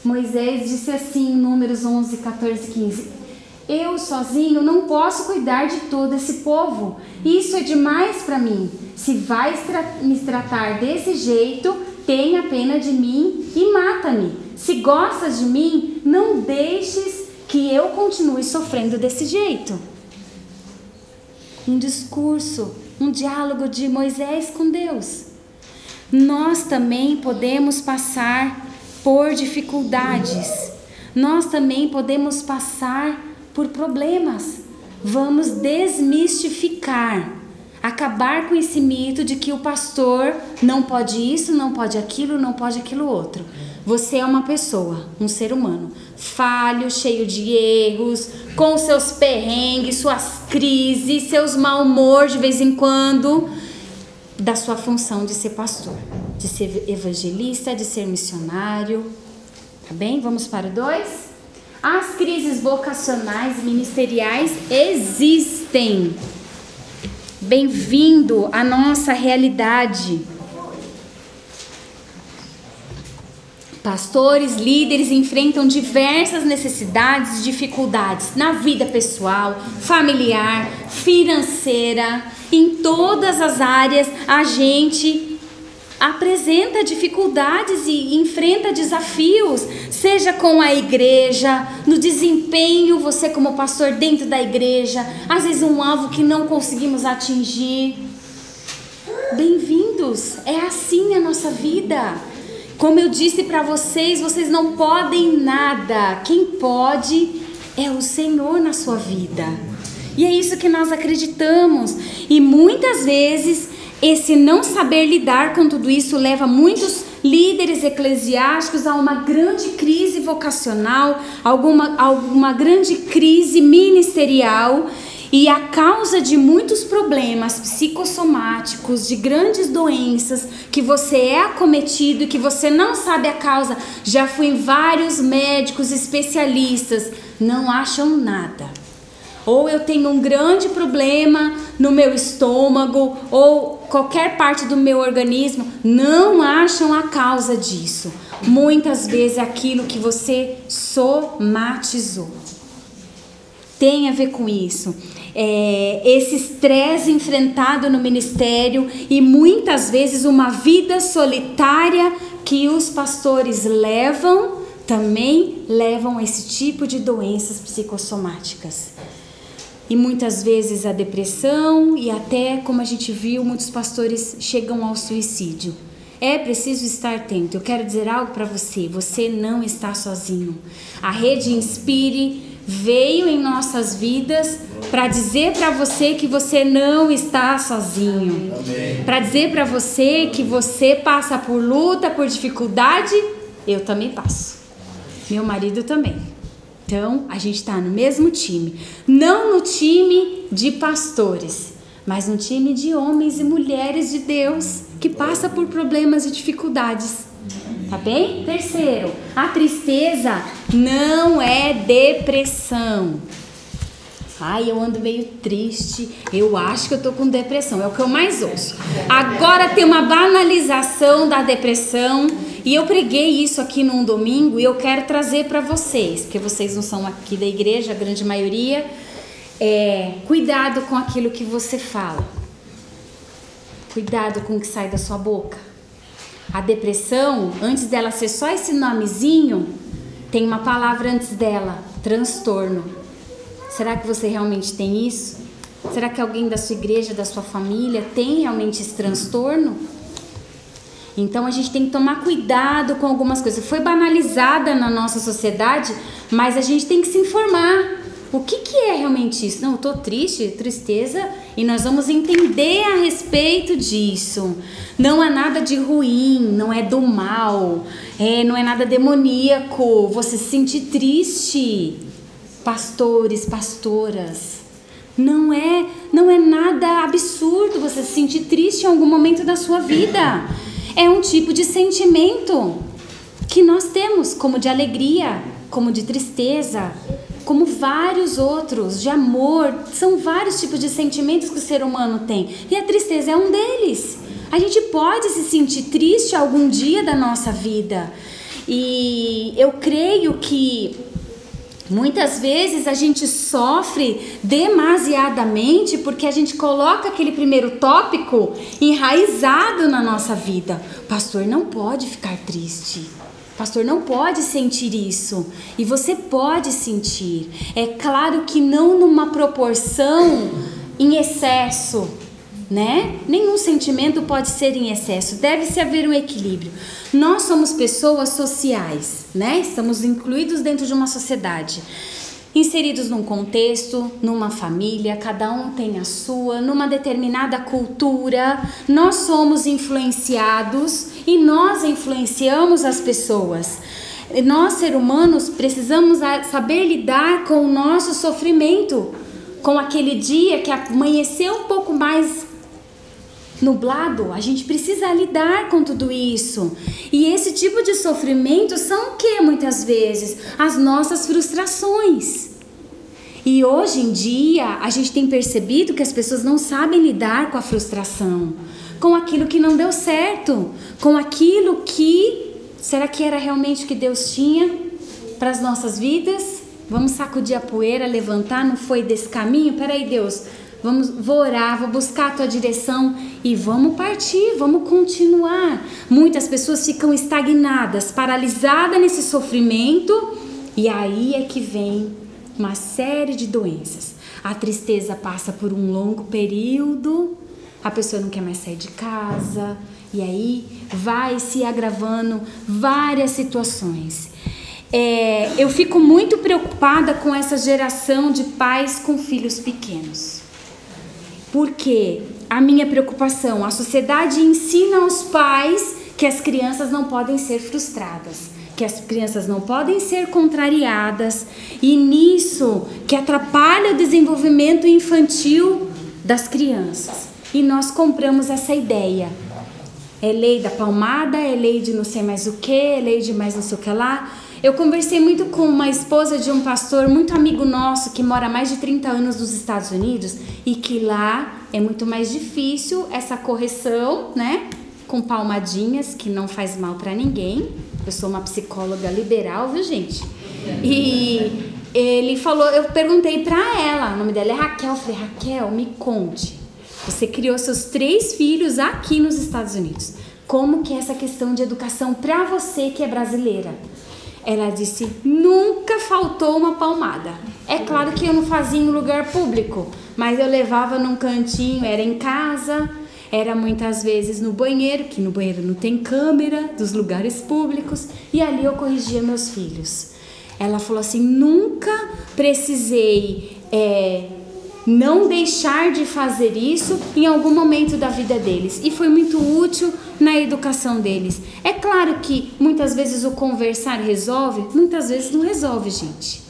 Moisés disse assim em Números 11, 14, 15: Eu sozinho não posso cuidar de todo esse povo. Isso é demais para mim. Se vais me tratar desse jeito, tenha pena de mim e mata-me. Se gostas de mim, não deixes que eu continue sofrendo desse jeito. Um discurso, um diálogo de Moisés com Deus. Nós também podemos passar por dificuldades. Nós também podemos passar por problemas. Vamos desmistificar, acabar com esse mito de que o pastor não pode isso, não pode aquilo outro. Você é uma pessoa, um ser humano, falho, cheio de erros, com seus perrengues, suas crises, seus mau humor de vez em quando, da sua função de ser pastor, de ser evangelista, de ser missionário. Tá bem? Vamos para o 2. As crises vocacionais e ministeriais existem. Bem-vindo à nossa realidade. Pastores, líderes enfrentam diversas necessidades e dificuldades na vida pessoal, familiar, financeira. Em todas as áreas a gente apresenta dificuldades e enfrenta desafios, seja com a igreja, no desempenho, você como pastor dentro da igreja, às vezes um alvo que não conseguimos atingir. Bem-vindos, é assim a nossa vida. Como eu disse para vocês, vocês não podem nada. Quem pode é o Senhor na sua vida. E é isso que nós acreditamos. E muitas vezes esse não saber lidar com tudo isso leva muitos líderes eclesiásticos a uma grande crise vocacional, alguma grande crise ministerial. E a causa de muitos problemas psicossomáticos, de grandes doenças, que você é acometido e que você não sabe a causa, já fui em vários médicos especialistas, não acham nada. Ou eu tenho um grande problema no meu estômago, ou qualquer parte do meu organismo, não acham a causa disso. Muitas vezes é aquilo que você somatizou. Tem a ver com isso. Esse estresse enfrentado no ministério e muitas vezes uma vida solitária que os pastores levam, também levam a esse tipo de doenças psicossomáticas. E muitas vezes a depressão e até, como a gente viu, muitos pastores chegam ao suicídio. É preciso estar atento. Eu quero dizer algo para você. Você não está sozinho. A Rede Inspire veio em nossas vidas para dizer para você que você não está sozinho. Para dizer para você que você passa por luta, por dificuldade. Eu também passo. Meu marido também. Então, a gente está no mesmo time. Não no time de pastores, mas no time de homens e mulheres de Deus que passa por problemas e dificuldades. Tá bem? Terceiro, a tristeza não é depressão. Ai, eu ando meio triste, eu acho que eu tô com depressão, é o que eu mais ouço. Agora tem uma banalização da depressão e eu preguei isso aqui num domingo e eu quero trazer para vocês, porque vocês não são aqui da igreja, a grande maioria. Cuidado com aquilo que você fala. Cuidado com o que sai da sua boca. A depressão, antes dela ser só esse nomezinho, tem uma palavra antes dela, transtorno. Será que você realmente tem isso? Será que alguém da sua igreja, da sua família tem realmente esse transtorno? Então a gente tem que tomar cuidado com algumas coisas. Foi banalizada na nossa sociedade, mas a gente tem que se informar. o que é realmente isso? Não, eu tô triste, tristeza, e nós vamos entender a respeito disso. Não há nada de ruim, não é do mal, não é nada demoníaco, você se sentir triste. Pastores, pastoras, não é nada absurdo você se sentir triste em algum momento da sua vida. É um tipo de sentimento que nós temos, como de alegria, como de tristeza, como vários outros, de amor. São vários tipos de sentimentos que o ser humano tem, e a tristeza é um deles. A gente pode se sentir triste algum dia da nossa vida, e eu creio que muitas vezes a gente sofre demasiadamente porque a gente coloca aquele primeiro tópico enraizado na nossa vida. Pastor não pode ficar triste. Pastor não pode sentir isso. E você pode sentir. É claro que não numa proporção em excesso, né? Nenhum sentimento pode ser em excesso. Deve-se haver um equilíbrio. Nós somos pessoas sociais, né? Estamos incluídos dentro de uma sociedade, inseridos num contexto, numa família, cada um tem a sua, numa determinada cultura. Nós somos influenciados e nós influenciamos as pessoas. Nós, seres humanos, precisamos saber lidar com o nosso sofrimento, com aquele dia que amanheceu um pouco mais nublado. A gente precisa lidar com tudo isso. E esse tipo de sofrimento são o que muitas vezes? As nossas frustrações. E hoje em dia a gente tem percebido que as pessoas não sabem lidar com a frustração, com aquilo que não deu certo, com aquilo que... Será que era realmente o que Deus tinha para as nossas vidas? Vamos sacudir a poeira, levantar, não foi desse caminho? Peraí, Deus, vou orar, vou buscar a tua direção e vamos partir, vamos continuar. Muitas pessoas ficam estagnadas, paralisadas nesse sofrimento, e aí é que vem uma série de doenças. A tristeza passa por um longo período, a pessoa não quer mais sair de casa, e aí vai se agravando várias situações. Eu fico muito preocupada com essa geração de pais com filhos pequenos. Porque a minha preocupação, a sociedade ensina aos pais que as crianças não podem ser frustradas, que as crianças não podem ser contrariadas, e nisso que atrapalha o desenvolvimento infantil das crianças. E nós compramos essa ideia. É lei da palmada, é lei de não sei mais o que, é lei de mais não sei o que lá. Eu conversei muito com uma esposa de um pastor muito amigo nosso que mora há mais de 30 anos nos Estados Unidos, e que lá é muito mais difícil essa correção, né? Com palmadinhas, que não faz mal para ninguém. Eu sou uma psicóloga liberal, viu, gente? E ele falou, eu perguntei para ela, o nome dela é Raquel, eu falei, Raquel, me conte, você criou seus 3 filhos aqui nos Estados Unidos, como que é essa questão de educação para você que é brasileira? Ela disse, nunca faltou uma palmada. É claro que eu não fazia em lugar público, mas eu levava num cantinho, era em casa, era muitas vezes no banheiro, que no banheiro não tem câmera, dos lugares públicos, e ali eu corrigia meus filhos. Ela falou assim, nunca precisei não deixar de fazer isso em algum momento da vida deles, e foi muito útil na educação deles. É claro que muitas vezes o conversar resolve, muitas vezes não resolve, gente.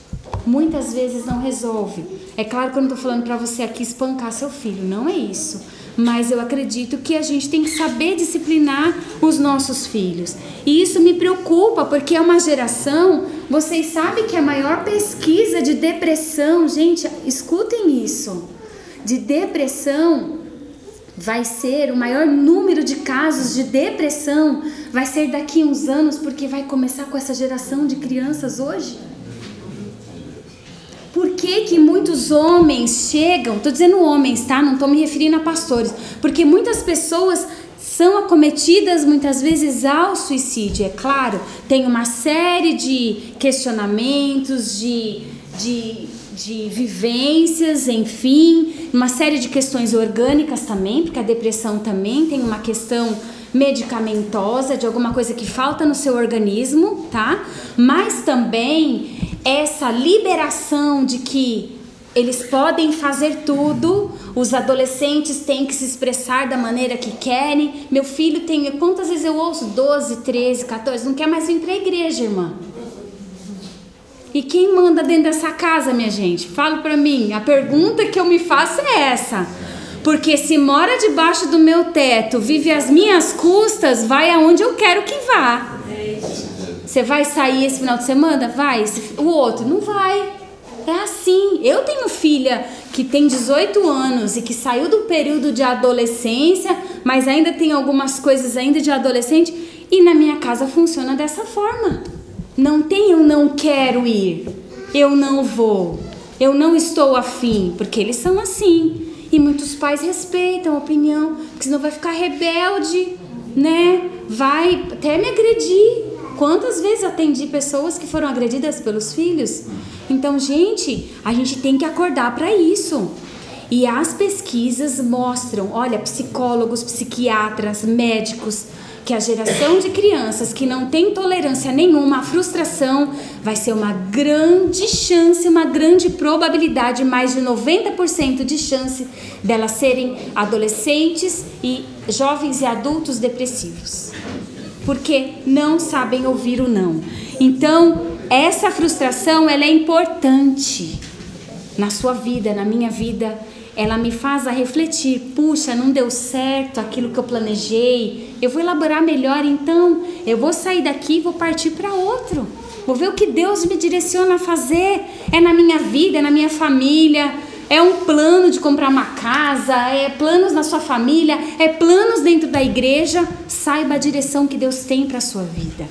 Muitas vezes não resolve. É claro que eu não estou falando para você aqui espancar seu filho, não é isso. Mas eu acredito que a gente tem que saber disciplinar os nossos filhos. E isso me preocupa, porque é uma geração... Vocês sabem que a maior pesquisa de depressão... Gente, escutem isso. De depressão vai ser... O maior número de casos de depressão vai ser daqui a uns anos, porque vai começar com essa geração de crianças hoje. Por que muitos homens chegam... Estou dizendo homens, tá? Não estou me referindo a pastores. Porque muitas pessoas são acometidas muitas vezes ao suicídio. É claro, tem uma série de questionamentos, de vivências, enfim. Uma série de questões orgânicas também, porque a depressão também tem uma questão medicamentosa, de alguma coisa que falta no seu organismo, tá? Mas também... essa liberação de que eles podem fazer tudo, os adolescentes têm que se expressar da maneira que querem. Meu filho tem, quantas vezes eu ouço? 12, 13, 14, não quer mais vir para a igreja, irmã. E quem manda dentro dessa casa, minha gente? Fala para mim, a pergunta que eu me faço é essa. Porque se mora debaixo do meu teto, vive às minhas custas, vai aonde eu quero que vá. Você vai sair esse final de semana? Vai. O outro não vai. É assim. Eu tenho filha que tem 18 anos e que saiu do período de adolescência, mas ainda tem algumas coisas ainda de adolescente, e na minha casa funciona dessa forma. Não tem eu não quero ir, eu não vou, eu não estou afim, porque eles são assim. E muitos pais respeitam a opinião, porque senão vai ficar rebelde, né? Vai até me agredir. Quantas vezes atendi pessoas que foram agredidas pelos filhos? Então, gente, a gente tem que acordar para isso. E as pesquisas mostram, olha, psicólogos, psiquiatras, médicos, que a geração de crianças que não tem tolerância nenhuma à frustração vai ser uma grande chance, uma grande probabilidade, mais de 90% de chance delas serem adolescentes e jovens e adultos depressivos. Porque não sabem ouvir o não. Então, essa frustração, ela é importante na sua vida, na minha vida. Ela me faz a refletir, puxa, não deu certo aquilo que eu planejei, eu vou elaborar melhor, então eu vou sair daqui e vou partir para outro. Vou ver o que Deus me direciona a fazer, é na minha vida, é na minha família, é um plano de comprar uma casa, é planos na sua família, é planos dentro da igreja. Saiba a direção que Deus tem para a sua vida.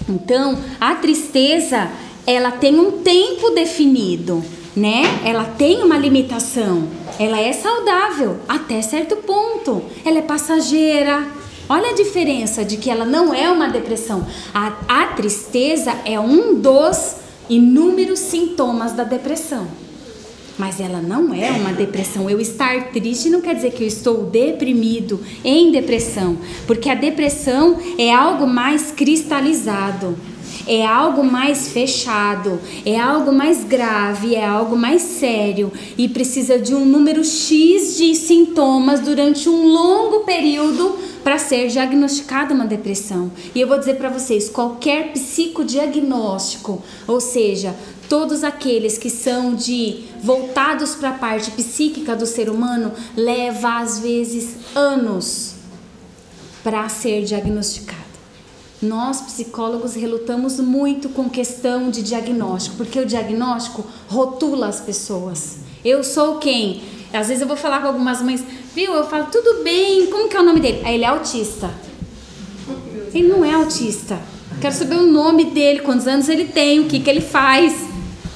Então, a tristeza, ela tem um tempo definido, né? Ela tem uma limitação, ela é saudável até certo ponto, ela é passageira. Olha a diferença de que ela não é uma depressão. A tristeza é um dos inúmeros sintomas da depressão, mas ela não é uma depressão. Eu estar triste não quer dizer que eu estou deprimido, em depressão, porque a depressão é algo mais cristalizado. É algo mais fechado, é algo mais grave, é algo mais sério e precisa de um número X de sintomas durante um longo período para ser diagnosticada uma depressão. E eu vou dizer para vocês, qualquer psicodiagnóstico, ou seja, todos aqueles que são voltados para a parte psíquica do ser humano, leva às vezes anos para ser diagnosticado. Nós, psicólogos, relutamos muito com questão de diagnóstico, porque o diagnóstico rotula as pessoas. Eu sou quem? Às vezes eu vou falar com algumas mães, viu? Eu falo, tudo bem, como que é o nome dele? Aí ele é autista. Ele não é autista. Quero saber o nome dele, quantos anos ele tem, o que ele faz.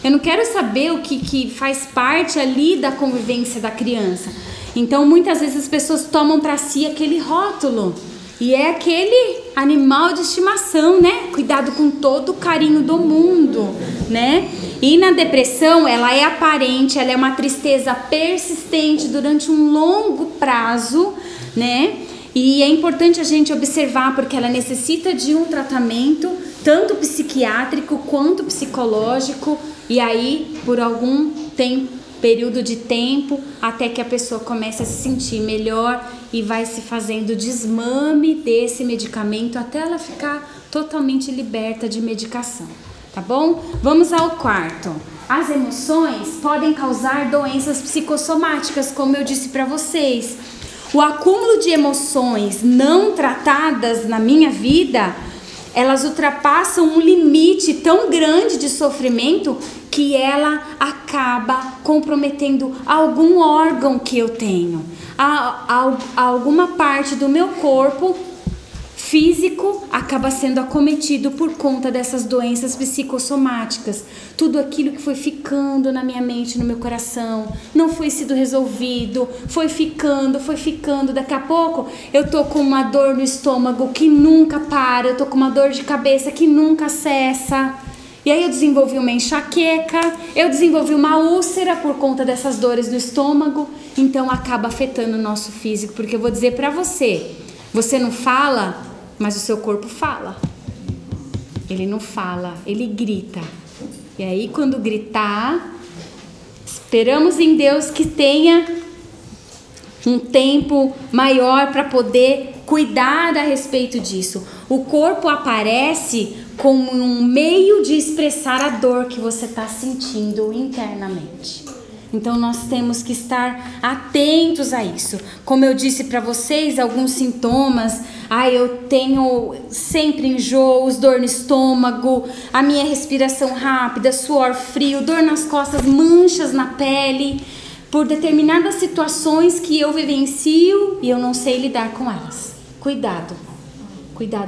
Eu não quero saber o que faz parte ali da convivência da criança. Então, muitas vezes as pessoas tomam para si aquele rótulo. E é aquele animal de estimação, né? Cuidado com todo o carinho do mundo, né? E na depressão, ela é aparente, ela é uma tristeza persistente durante um longo prazo, né? E é importante a gente observar, porque ela necessita de um tratamento, tanto psiquiátrico quanto psicológico, e aí, por algum período de tempo, até que a pessoa comece a se sentir melhor e vai se fazendo desmame desse medicamento até ela ficar totalmente liberta de medicação, tá bom? Vamos ao quarto. As emoções podem causar doenças psicossomáticas, como eu disse para vocês. O acúmulo de emoções não tratadas na minha vida, elas ultrapassam um limite tão grande de sofrimento que ela acaba comprometendo algum órgão que eu tenho, alguma parte do meu corpo físico acaba sendo acometido por conta dessas doenças psicossomáticas. Tudo aquilo que foi ficando na minha mente, no meu coração, não foi sido resolvido, foi ficando, daqui a pouco eu tô com uma dor no estômago que nunca para, eu tô com uma dor de cabeça que nunca cessa. E aí eu desenvolvi uma enxaqueca, eu desenvolvi uma úlcera por conta dessas dores no estômago, então acaba afetando o nosso físico, porque eu vou dizer pra você, você não fala, mas o seu corpo fala. Ele não fala, ele grita. E aí, quando gritar, esperamos em Deus que tenha um tempo maior para poder cuidar a respeito disso. O corpo aparece como um meio de expressar a dor que você está sentindo internamente. Então nós temos que estar atentos a isso. Como eu disse para vocês, alguns sintomas, eu tenho sempre enjoos, dor no estômago, a minha respiração rápida, suor frio, dor nas costas, manchas na pele, por determinadas situações que eu vivencio e eu não sei lidar com elas. Cuidado,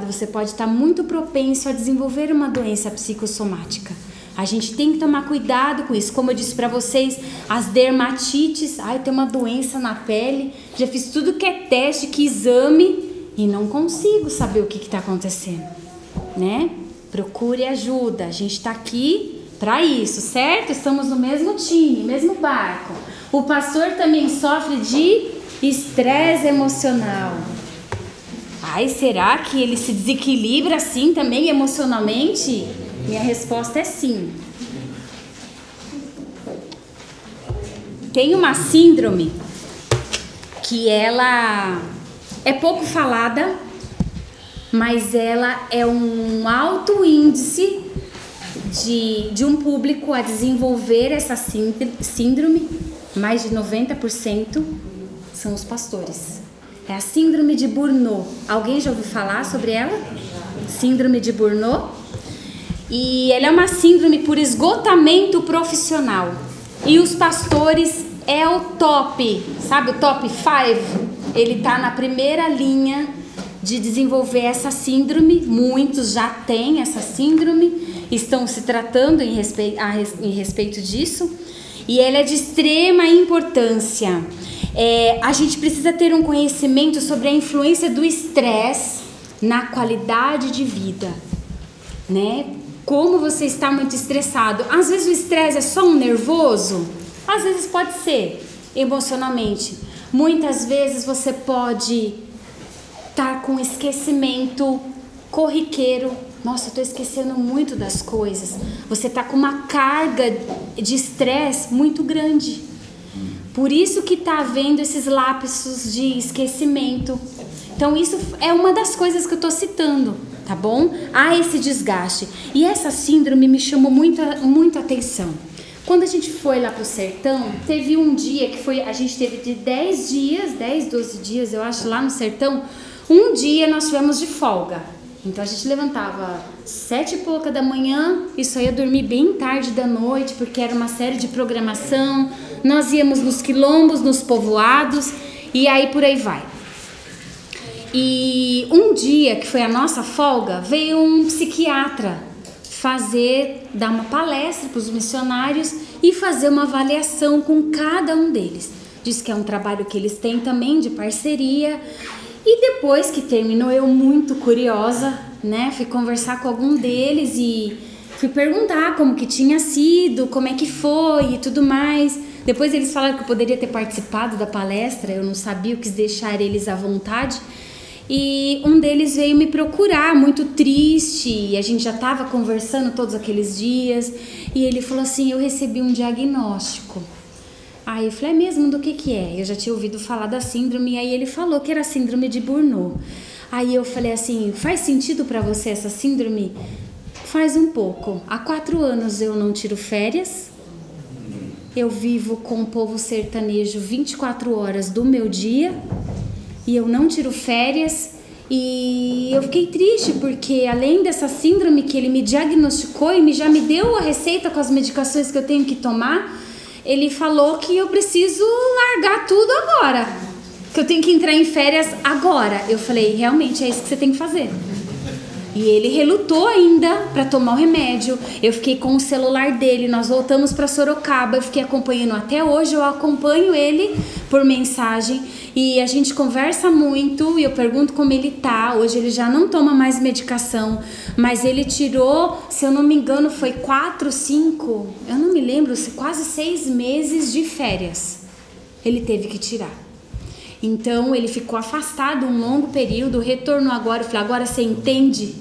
você pode estar muito propenso a desenvolver uma doença psicossomática. A gente tem que tomar cuidado com isso. Como eu disse para vocês, as dermatites, tem uma doença na pele, já fiz tudo que é teste, que exame e não consigo saber o que está acontecendo, né? Procure ajuda, a gente está aqui para isso, certo? Estamos no mesmo time, mesmo barco. O pastor também sofre de estresse emocional. Será que ele se desequilibra assim também emocionalmente? Minha resposta é sim. Tem uma síndrome que ela é pouco falada, mas ela é um alto índice de um público a desenvolver essa síndrome. Mais de 90% são os pastores. É a síndrome de Burnout. Alguém já ouviu falar sobre ela? Síndrome de Burnout. E ela é uma síndrome por esgotamento profissional. E os pastores é o top, sabe o top 5? Ele tá na primeira linha de desenvolver essa síndrome. Muitos já têm essa síndrome, estão se tratando em respeito disso. E ela é de extrema importância. A gente precisa ter um conhecimento sobre a influência do estresse na qualidade de vida, né? Como você está muito estressado. Às vezes o estresse é só um nervoso, às vezes pode ser emocionalmente. Muitas vezes você pode estar com esquecimento corriqueiro. Nossa, eu estou esquecendo muito das coisas. Você está com uma carga de estresse muito grande. Por isso que está havendo esses lapsos de esquecimento. Então isso é uma das coisas que eu estou citando, tá bom? Há esse desgaste. E essa síndrome me chamou muita atenção. Quando a gente foi lá pro sertão, teve um dia que a gente teve de 10 dias, 10, 12 dias, eu acho, lá no sertão. Um dia nós tivemos de folga. Então a gente levantava 7 e pouca da manhã e só ia dormir bem tarde da noite, porque era uma série de programação. Nós íamos nos quilombos, nos povoados e aí por aí vai. E um dia, que foi a nossa folga, veio um psiquiatra dar uma palestra para os missionários e fazer uma avaliação com cada um deles. Diz que é um trabalho que eles têm também de parceria. E depois que terminou, eu muito curiosa, né? Fui conversar com algum deles e fui perguntar como que tinha sido, como é que foi e tudo mais. Depois eles falaram que eu poderia ter participado da palestra, eu não sabia, eu quis deixar eles à vontade. E um deles veio me procurar, muito triste, e a gente já estava conversando todos aqueles dias. E ele falou assim, eu recebi um diagnóstico. Aí eu falei, é mesmo? Do que é? Eu já tinha ouvido falar da síndrome, e aí ele falou que era a síndrome de Burnout. Aí eu falei assim, faz sentido para você essa síndrome? Faz um pouco. Há 4 anos eu não tiro férias. Eu vivo com o povo sertanejo 24 horas do meu dia. E eu não tiro férias. E eu fiquei triste porque além dessa síndrome que ele me diagnosticou e já me deu a receita com as medicações que eu tenho que tomar, ele falou que eu preciso largar tudo agora, que eu tenho que entrar em férias agora. Eu falei, realmente é isso que você tem que fazer. E ele relutou ainda para tomar o remédio. Eu fiquei com o celular dele, nós voltamos para Sorocaba, eu fiquei acompanhando até hoje, eu acompanho ele por mensagem e a gente conversa muito e eu pergunto como ele tá. Hoje ele já não toma mais medicação, mas ele tirou, se eu não me engano, foi 4, 5, eu não me lembro, quase 6 meses de férias. Ele teve que tirar. Então ele ficou afastado um longo período, retornou agora. Eu falei, agora você entende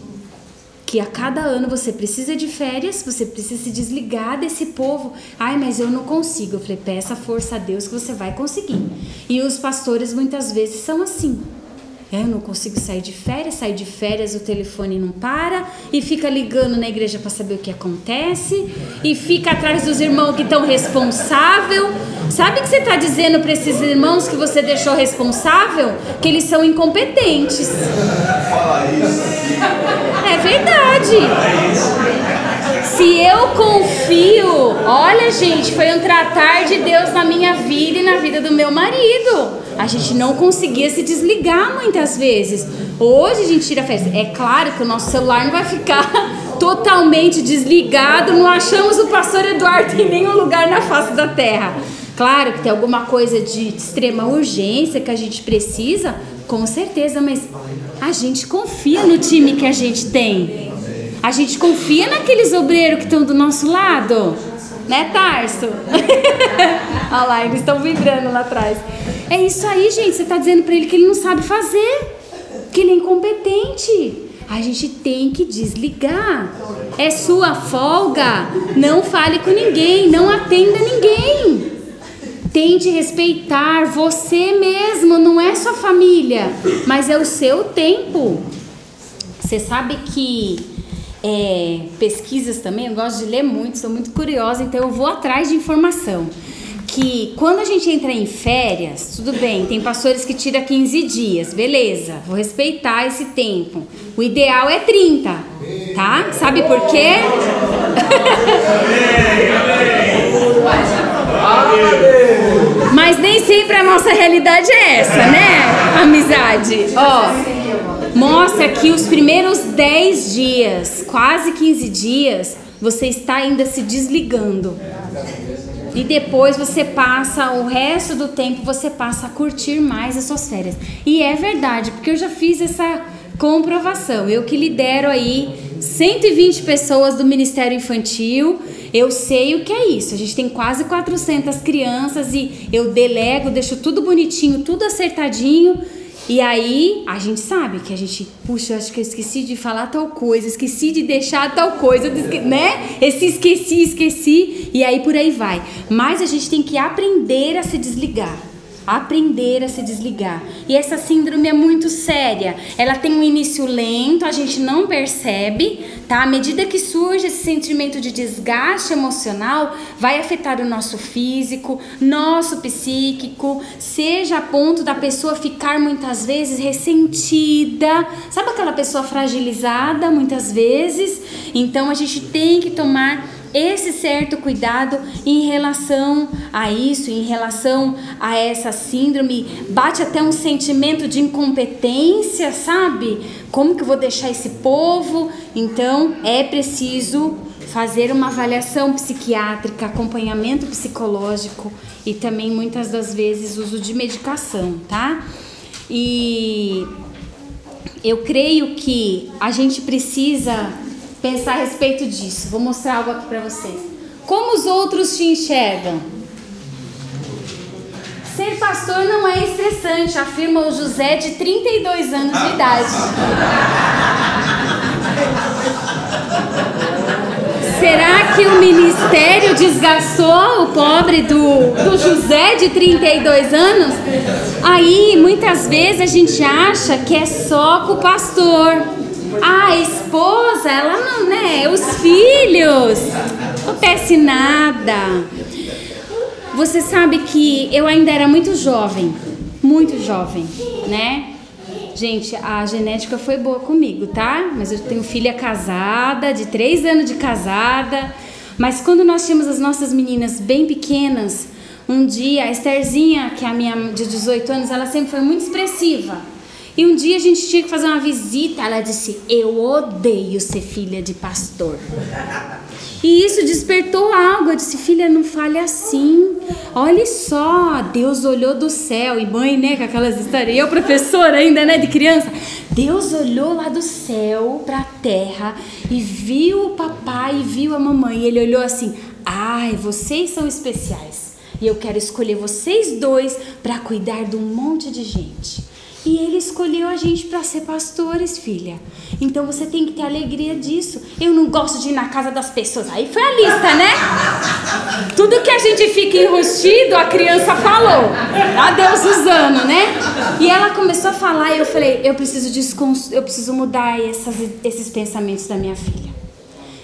que a cada ano você precisa de férias, você precisa se desligar desse povo. Ai, mas eu não consigo. Eu falei, peça força a Deus que você vai conseguir. E os pastores muitas vezes são assim. Eu não consigo sair de férias, o telefone não para, e fica ligando na igreja para saber o que acontece, e fica atrás dos irmãos que estão responsáveis. Sabe o que você está dizendo para esses irmãos que você deixou responsável? Que eles são incompetentes. É verdade. Se eu confio, olha gente, foi um tratar de Deus na minha vida e na vida do meu marido. A gente não conseguia se desligar muitas vezes. Hoje a gente tira férias. É claro que o nosso celular não vai ficar totalmente desligado. Não achamos o pastor Eduardo em nenhum lugar na face da terra. Claro que tem alguma coisa de extrema urgência que a gente precisa, com certeza, mas a gente confia no time que a gente tem. A gente confia naqueles obreiros que estão do nosso lado. Né, Tarso? Olha lá, eles estão vibrando lá atrás. É isso aí, gente. Você está dizendo para ele que ele não sabe fazer, que ele é incompetente. A gente tem que desligar. É sua folga. Não fale com ninguém, não atenda ninguém. Tente respeitar você mesmo, não é sua família, mas é o seu tempo. Você sabe que pesquisas também, eu gosto de ler muito, sou muito curiosa, então eu vou atrás de informação. Que quando a gente entra em férias, tudo bem, tem pastores que tiram 15 dias, beleza, vou respeitar esse tempo. O ideal é 30, tá? Sabe por quê? Mas nem sempre a nossa realidade é essa, né? Amizade. Ó. Mostra que os primeiros 10 dias, quase 15 dias, você está ainda se desligando. E depois você passa, o resto do tempo, você passa a curtir mais as suas férias. E é verdade, porque eu já fiz essa comprovação. Eu que lidero aí 120 pessoas do Ministério Infantil, eu sei o que é isso. A gente tem quase 400 crianças e eu delego, deixo tudo bonitinho, tudo acertadinho. E aí, a gente sabe que a gente, puxa, eu acho que eu esqueci de falar tal coisa, esqueci de deixar tal coisa, né? Esqueci, e aí por aí vai. Mas a gente tem que aprender a se desligar. Aprender a se desligar. E essa síndrome é muito séria. Ela tem um início lento, a gente não percebe, tá? À medida que surge esse sentimento de desgaste emocional, vai afetar o nosso físico, nosso psíquico, seja a ponto da pessoa ficar muitas vezes ressentida. Sabe aquela pessoa fragilizada muitas vezes? Então a gente tem que tomar esse certo cuidado em relação a isso, em relação a essa síndrome. Bate até um sentimento de incompetência, sabe? Como que eu vou deixar esse povo? Então é preciso fazer uma avaliação psiquiátrica, acompanhamento psicológico e também muitas das vezes uso de medicação, tá? E eu creio que a gente precisa pensar a respeito disso. Vou mostrar algo aqui para vocês. Como os outros te enxergam? Ser pastor não é estressante, afirma o José, de 32 anos de idade. Será que o ministério desgastou o pobre do José de 32 anos? Aí, muitas vezes a gente acha que é só com o pastor. A esposa, ela não, né? Os filhos, não acontece nada. Você sabe que eu ainda era muito jovem, né? Gente, a genética foi boa comigo, tá? Mas eu tenho filha casada, de 3 anos de casada. Mas quando nós tínhamos as nossas meninas bem pequenas, um dia a Estherzinha, que é a minha de 18 anos, ela sempre foi muito expressiva. E um dia a gente tinha que fazer uma visita. Ela disse: eu odeio ser filha de pastor. E isso despertou algo. Eu disse: filha, não fale assim. Olha só, Deus olhou do céu. E mãe, né, com aquelas histórias. Eu, professora ainda, né, de criança. Deus olhou lá do céu pra terra e viu o papai e viu a mamãe. E ele olhou assim: ai, vocês são especiais. E eu quero escolher vocês dois para cuidar de um monte de gente. E Ele escolheu a gente para ser pastores, filha. Então você tem que ter alegria disso. Eu não gosto de ir na casa das pessoas. Aí foi a lista, né? Tudo que a gente fica enrustido, a criança falou. A Deus usando, né? E ela começou a falar e eu falei, eu preciso mudar esses pensamentos da minha filha.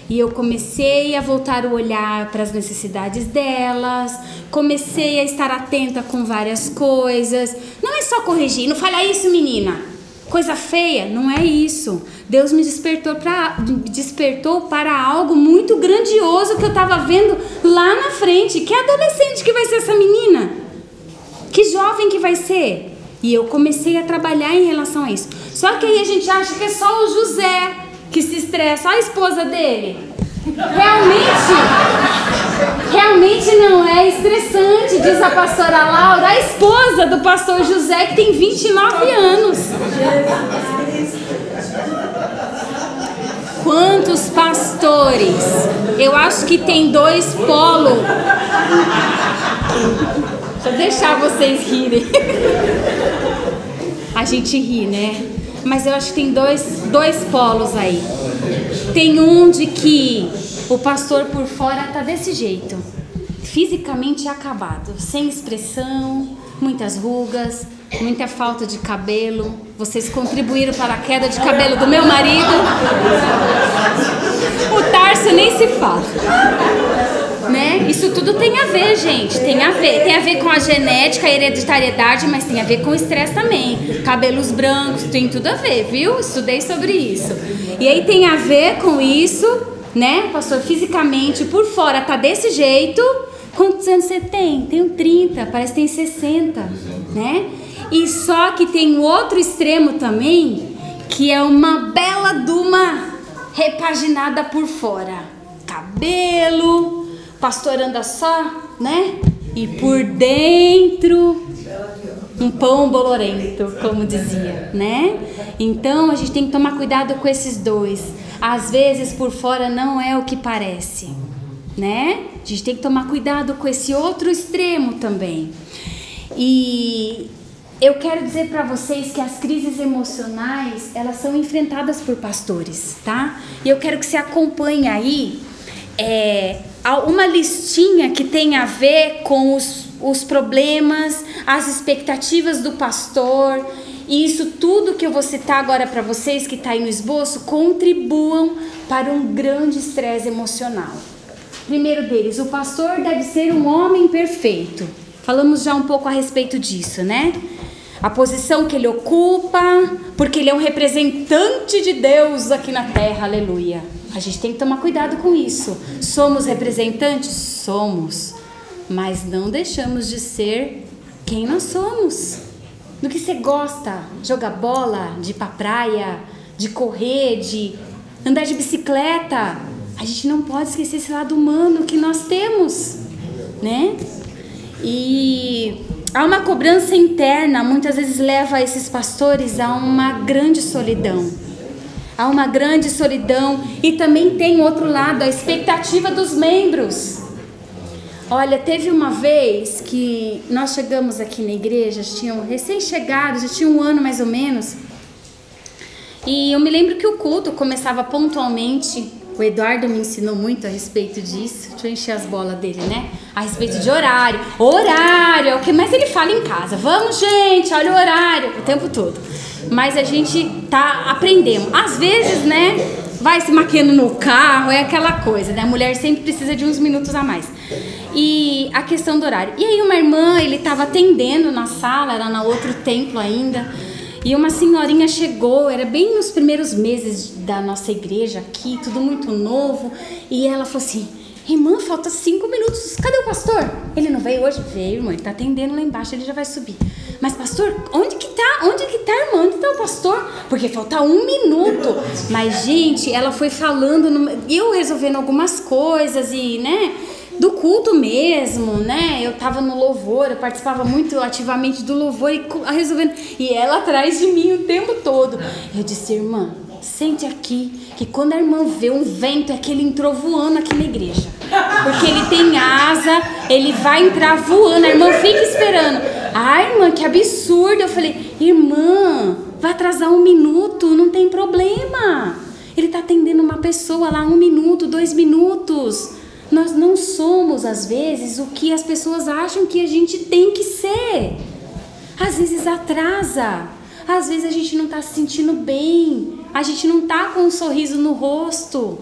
E eu comecei a voltar o olhar para as necessidades delas, comecei a estar atenta com várias coisas. Não é só corrigir, não fala isso, menina. Coisa feia, não é isso. Deus me despertou para algo muito grandioso que eu estava vendo lá na frente. Que adolescente que vai ser essa menina? Que jovem que vai ser? E eu comecei a trabalhar em relação a isso. Só que aí a gente acha que é só o José que se estressa, a esposa dele. Realmente não é estressante, diz a pastora Laura, a esposa do pastor José, que tem 29 anos. Quantos pastores? Eu acho que tem 2 polos. Deixa eu deixar vocês rirem. A gente ri, né? Mas eu acho que tem dois polos aí. Tem um de que o pastor por fora tá desse jeito, fisicamente acabado, sem expressão, muitas rugas, muita falta de cabelo. Vocês contribuíram para a queda de cabelo do meu marido. O Tarso nem se fala, né? Isso tudo tem a ver, gente. Tem a ver com a genética, a hereditariedade, mas tem a ver com o estresse também. Cabelos brancos, tem tudo a ver, viu? Estudei sobre isso. E aí tem a ver com isso, né? Pastor, fisicamente, por fora tá desse jeito. Quantos anos você tem? Tenho 30, parece que tem 60, né? E só que tem o outro extremo também, que é uma bela duma repaginada por fora. Cabelo, pastor anda só, né? E por dentro, um pão bolorento, como dizia, né? Então a gente tem que tomar cuidado com esses dois. Às vezes por fora não é o que parece, né? A gente tem que tomar cuidado com esse outro extremo também. E eu quero dizer para vocês que as crises emocionais, elas são enfrentadas por pastores, tá? E eu quero que você acompanhe aí uma listinha que tem a ver com os problemas, as expectativas do pastor. E isso tudo que eu vou citar agora para vocês, que está aí no esboço, contribuam para um grande estresse emocional. Primeiro deles, o pastor deve ser um homem perfeito. Falamos já um pouco a respeito disso, né? A posição que ele ocupa, porque ele é um representante de Deus aqui na terra, aleluia. A gente tem que tomar cuidado com isso. Somos representantes? Somos. Mas não deixamos de ser quem nós somos. Do que você gosta? Jogar bola, de ir pra praia, de correr, de andar de bicicleta. A gente não pode esquecer esse lado humano que nós temos, né? E há uma cobrança interna, muitas vezes leva esses pastores a uma grande solidão. Há uma grande solidão e também tem outro lado, a expectativa dos membros. Olha, teve uma vez que nós chegamos aqui na igreja, tinham recém-chegados, já tinha um ano mais ou menos. E eu me lembro que o culto começava pontualmente. O Eduardo me ensinou muito a respeito disso. Deixa eu encher as bolas dele, né? A respeito de horário. Horário é o que mais ele fala em casa. Vamos, gente, olha o horário. O tempo todo. Mas a gente tá aprendendo. Às vezes, né, vai se maquiando no carro, é aquela coisa, né? A mulher sempre precisa de uns minutos a mais. E a questão do horário. E aí uma irmã, ele tava atendendo na sala, era no outro templo ainda. E uma senhorinha chegou, era bem nos primeiros meses da nossa igreja aqui, tudo muito novo. E ela falou assim: irmã, falta 5 minutos, cadê o pastor? Ele não veio hoje? Veio, irmã, ele tá atendendo lá embaixo, ele já vai subir. Mas pastor, onde que tá, irmã? Onde tá o pastor? Porque falta 1 minuto. Mas gente, ela foi falando, eu resolvendo algumas coisas e, né, do culto mesmo, né? Eu tava no louvor, eu participava muito ativamente do louvor e resolvendo. E ela atrás de mim o tempo todo. Eu disse: irmã, sente aqui, que quando a irmã vê um vento é que ele entrou voando aqui na igreja. Porque ele tem asa, ele vai entrar voando, a irmã fica esperando. Ai, irmã, que absurdo. Eu falei, irmã, vai atrasar 1 minuto, não tem problema. Ele está atendendo uma pessoa lá 1 minuto, 2 minutos. Nós não somos, às vezes, o que as pessoas acham que a gente tem que ser. Às vezes atrasa. Às vezes a gente não está se sentindo bem. A gente não está com um sorriso no rosto.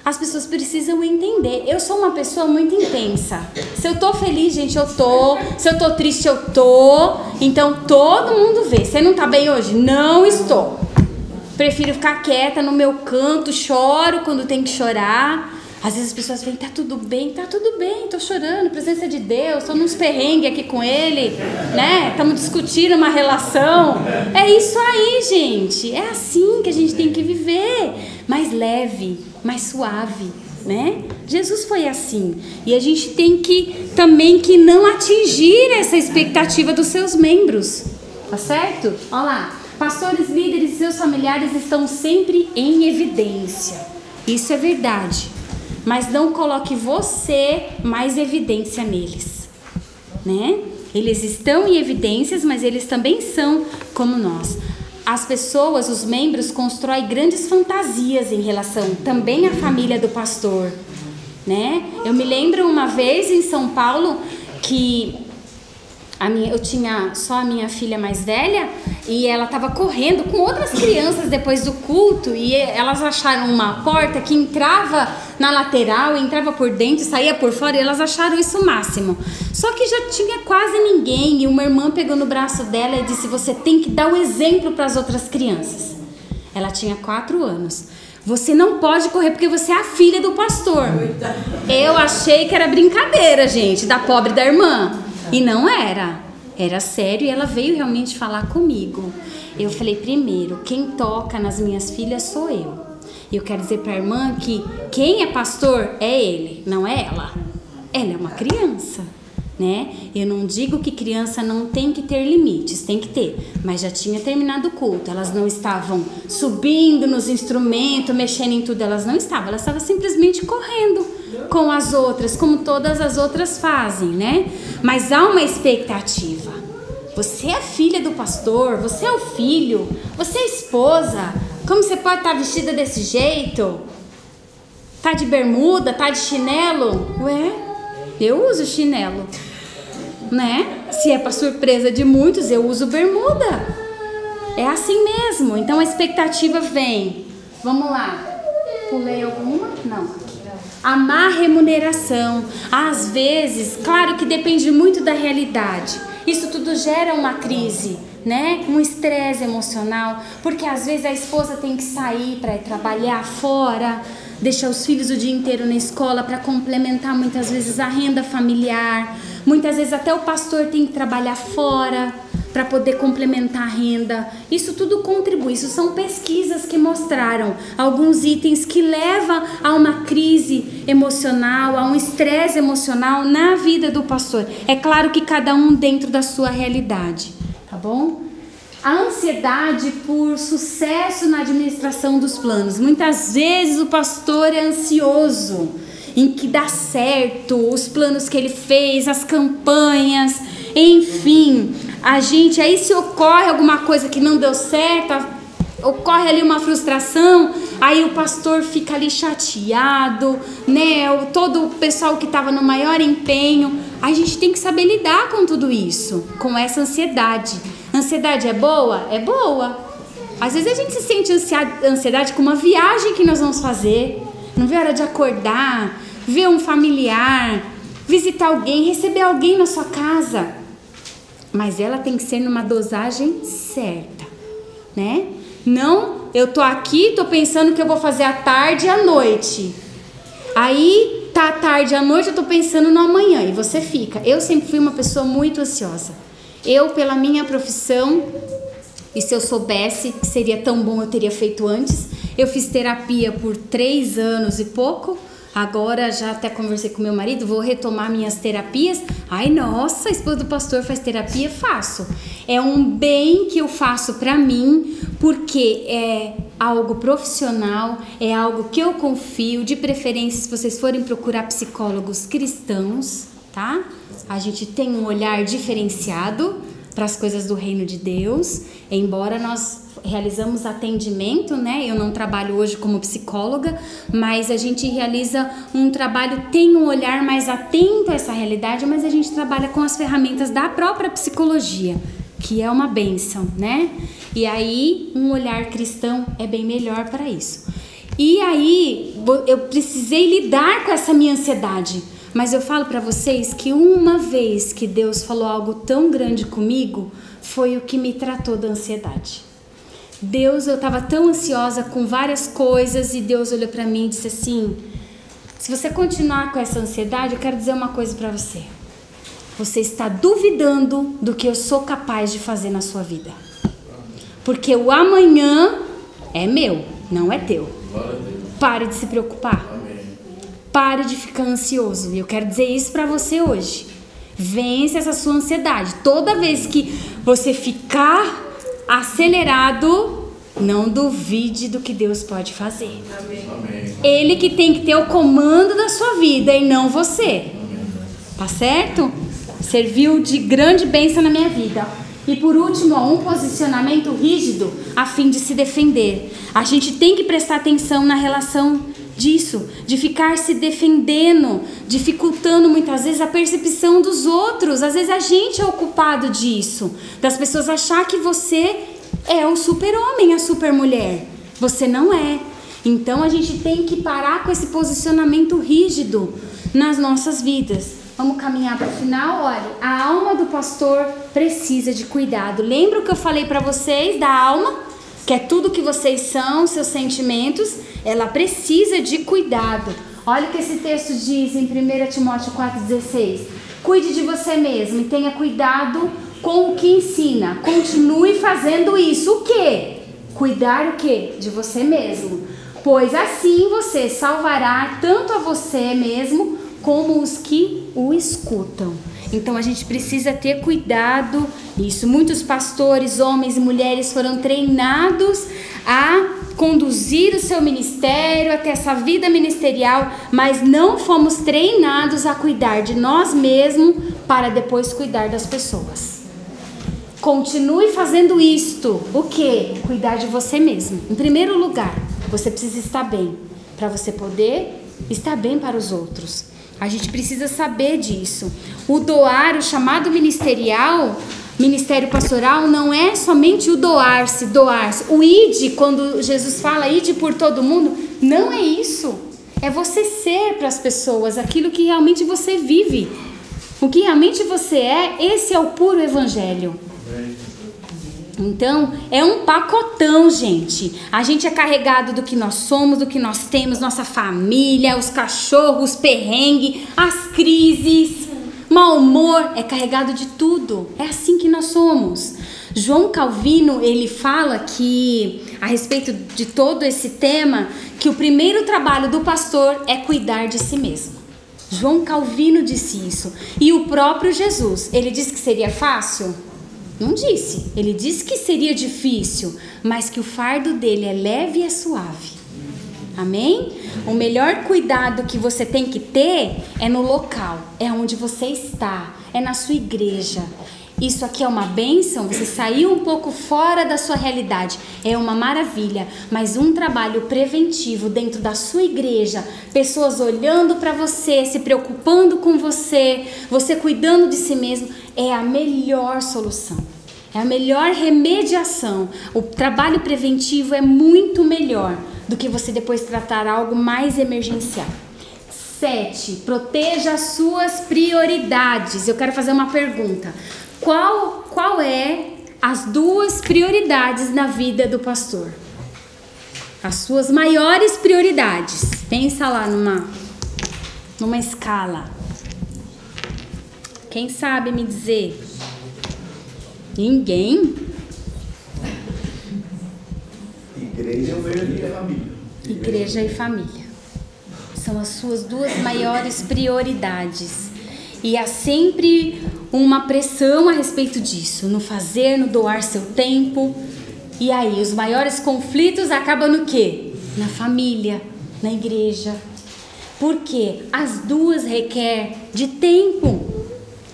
As pessoas precisam entender. Eu sou uma pessoa muito intensa. Se eu tô feliz, gente, eu tô. Se eu tô triste, eu tô. Então todo mundo vê. Você não tá bem hoje? Não estou. Prefiro ficar quieta no meu canto, choro quando tem que chorar. Às vezes as pessoas veem, tá tudo bem, tô chorando, presença de Deus, tô nos perrengues aqui com ele, né? Estamos discutindo uma relação. É isso aí, gente. É assim que a gente tem que viver. Mais leve, mais suave, né? Jesus foi assim. E a gente tem que também que não atingir essa expectativa dos seus membros. Tá certo? Olha lá. Pastores, líderes e seus familiares estão sempre em evidência. Isso é verdade. Mas não coloque você mais evidência neles, né? Eles estão em evidências, mas eles também são como nós. As pessoas, os membros, constroem grandes fantasias em relação também à família do pastor, né? Eu me lembro uma vez em São Paulo que eu tinha só a minha filha mais velha e ela estava correndo com outras crianças depois do culto e elas acharam uma porta que entrava na lateral, entrava por dentro, saía por fora e elas acharam isso o máximo. Só que já tinha quase ninguém e uma irmã pegou no braço dela e disse, você tem que dar o exemplo para as outras crianças. Ela tinha 4 anos. Você não pode correr porque você é a filha do pastor. Eu achei que era brincadeira, gente, da pobre da irmã. E não era. Era sério e ela veio realmente falar comigo. Eu falei, primeiro, quem toca nas minhas filhas sou eu. E eu quero dizer para a irmã que quem é pastor é ele, não é ela. Ela é uma criança, né? Eu não digo que criança não tem que ter limites, tem que ter. Mas já tinha terminado o culto. Elas não estavam subindo nos instrumentos, mexendo em tudo. Elas não estavam. Elas estavam simplesmente correndo com as outras, como todas as outras fazem, né? Mas há uma expectativa. Você é a filha do pastor, você é o filho, você é a esposa. Como você pode estar vestida desse jeito? Tá de bermuda, tá de chinelo? Ué, eu uso chinelo, né? Se é para surpresa de muitos, eu uso bermuda. É assim mesmo. Então a expectativa vem. Vamos lá. Pulei alguma? Não. A má remuneração, às vezes, claro que depende muito da realidade. Isso tudo gera uma crise, né? Um estresse emocional, porque às vezes a esposa tem que sair para ir trabalhar fora, deixar os filhos o dia inteiro na escola para complementar muitas vezes a renda familiar. Muitas vezes até o pastor tem que trabalhar fora para poder complementar a renda. Isso tudo contribui. Isso são pesquisas que mostraram alguns itens que levam a uma crise emocional, a um estresse emocional na vida do pastor. É claro que cada um dentro da sua realidade, tá bom? A ansiedade por sucesso na administração dos planos. Muitas vezes o pastor é ansioso em que dá certo os planos que ele fez, as campanhas, enfim. A gente, aí se ocorre alguma coisa que não deu certo, ocorre ali uma frustração, aí o pastor fica ali chateado, né? Todo o pessoal que estava no maior empenho. A gente tem que saber lidar com tudo isso, com essa ansiedade. Ansiedade é boa? É boa. Às vezes a gente se sente ansiedade com uma viagem que nós vamos fazer. Não vê a hora de acordar, ver um familiar, visitar alguém, receber alguém na sua casa. Mas ela tem que ser numa dosagem certa, né? Não, eu tô aqui, tô pensando que eu vou fazer à tarde e à noite. Aí, tá à tarde e à noite, eu tô pensando no amanhã. E você fica. Eu sempre fui uma pessoa muito ansiosa. Eu, pela minha profissão, e se eu soubesse que seria tão bom, eu teria feito antes. Eu fiz terapia por 3 anos e pouco. Agora já até conversei com meu marido, vou retomar minhas terapias. Ai, nossa, a esposa do pastor faz terapia? Faço. É um bem que eu faço pra mim, porque é algo profissional, é algo que eu confio, de preferência se vocês forem procurar psicólogos cristãos, tá? A gente tem um olhar diferenciado para as coisas do reino de Deus, embora nós realizamos atendimento, né? Eu não trabalho hoje como psicóloga, mas a gente realiza um trabalho, tem um olhar mais atento a essa realidade, mas a gente trabalha com as ferramentas da própria psicologia, que é uma bênção, né? E aí, um olhar cristão é bem melhor para isso. E aí, eu precisei lidar com essa minha ansiedade, mas eu falo para vocês que uma vez que Deus falou algo tão grande comigo, foi o que me tratou da ansiedade. Deus, eu estava tão ansiosa com várias coisas e Deus olhou para mim e disse assim: se você continuar com essa ansiedade, eu quero dizer uma coisa para você. Você está duvidando do que eu sou capaz de fazer na sua vida. Porque o amanhã é meu, não é teu. Pare de se preocupar. Pare de ficar ansioso. E eu quero dizer isso para você hoje. Vence essa sua ansiedade. Toda vez que você ficar acelerado, não duvide do que Deus pode fazer. Amém. Ele que tem que ter o comando da sua vida e não você. Tá certo? Serviu de grande bênção na minha vida. E por último, um posicionamento rígido a fim de se defender. A gente tem que prestar atenção na relação disso, de ficar se defendendo, dificultando muitas vezes a percepção dos outros. Às vezes a gente é o culpado disso, das pessoas achar que você é o super-homem, a super-mulher. Você não é. Então a gente tem que parar com esse posicionamento rígido nas nossas vidas. Vamos caminhar para o final. Olha, a alma do pastor precisa de cuidado. Lembra o que eu falei para vocês da alma? Que é tudo que vocês são, seus sentimentos. Ela precisa de cuidado. Olha o que esse texto diz em 1 Timóteo 4,16. Cuide de você mesmo e tenha cuidado com o que ensina. Continue fazendo isso. O quê? Cuidar o quê? De você mesmo. Pois assim você salvará tanto a você mesmo como os que o escutam. Então a gente precisa ter cuidado nisso. Muitos pastores, homens e mulheres foram treinados a conduzir o seu ministério, a ter essa vida ministerial, mas não fomos treinados a cuidar de nós mesmos para depois cuidar das pessoas. Continue fazendo isto. O quê? Cuidar de você mesmo. Em primeiro lugar, você precisa estar bem para você poder estar bem para os outros. A gente precisa saber disso. O doar, o chamado ministerial, ministério pastoral, não é somente o doar-se. O ide, quando Jesus fala ide por todo mundo, não é isso. É você ser para as pessoas aquilo que realmente você vive. O que realmente você é, esse é o puro evangelho. Então, é um pacotão, gente. A gente é carregado do que nós somos, do que nós temos, nossa família, os cachorros, perrengue, as crises, mau humor, é carregado de tudo. É assim que nós somos. João Calvino, ele fala que, a respeito de todo esse tema, que o primeiro trabalho do pastor é cuidar de si mesmo. João Calvino disse isso. E o próprio Jesus, ele disse que seria fácil? Não disse. Ele disse que seria difícil, mas que o fardo dele é leve e é suave. Amém? O melhor cuidado que você tem que ter é no local, é onde você está, é na sua igreja. Isso aqui é uma bênção, você saiu um pouco fora da sua realidade, é uma maravilha, mas um trabalho preventivo dentro da sua igreja, pessoas olhando para você, se preocupando com você, você cuidando de si mesmo, é a melhor solução, é a melhor remediação. O trabalho preventivo é muito melhor do que você depois tratar algo mais emergencial. 7. Proteja as suas prioridades. Eu quero fazer uma pergunta. Qual é as 2 prioridades na vida do pastor? As suas maiores prioridades. Pensa lá numa escala. Quem sabe me dizer? Ninguém? Igreja e família. Igreja e família. São as suas 2 maiores prioridades. E há sempre uma pressão a respeito disso, no fazer, no doar seu tempo. E aí, os maiores conflitos acabam no quê? Na família, na igreja. Porque as duas requer de tempo,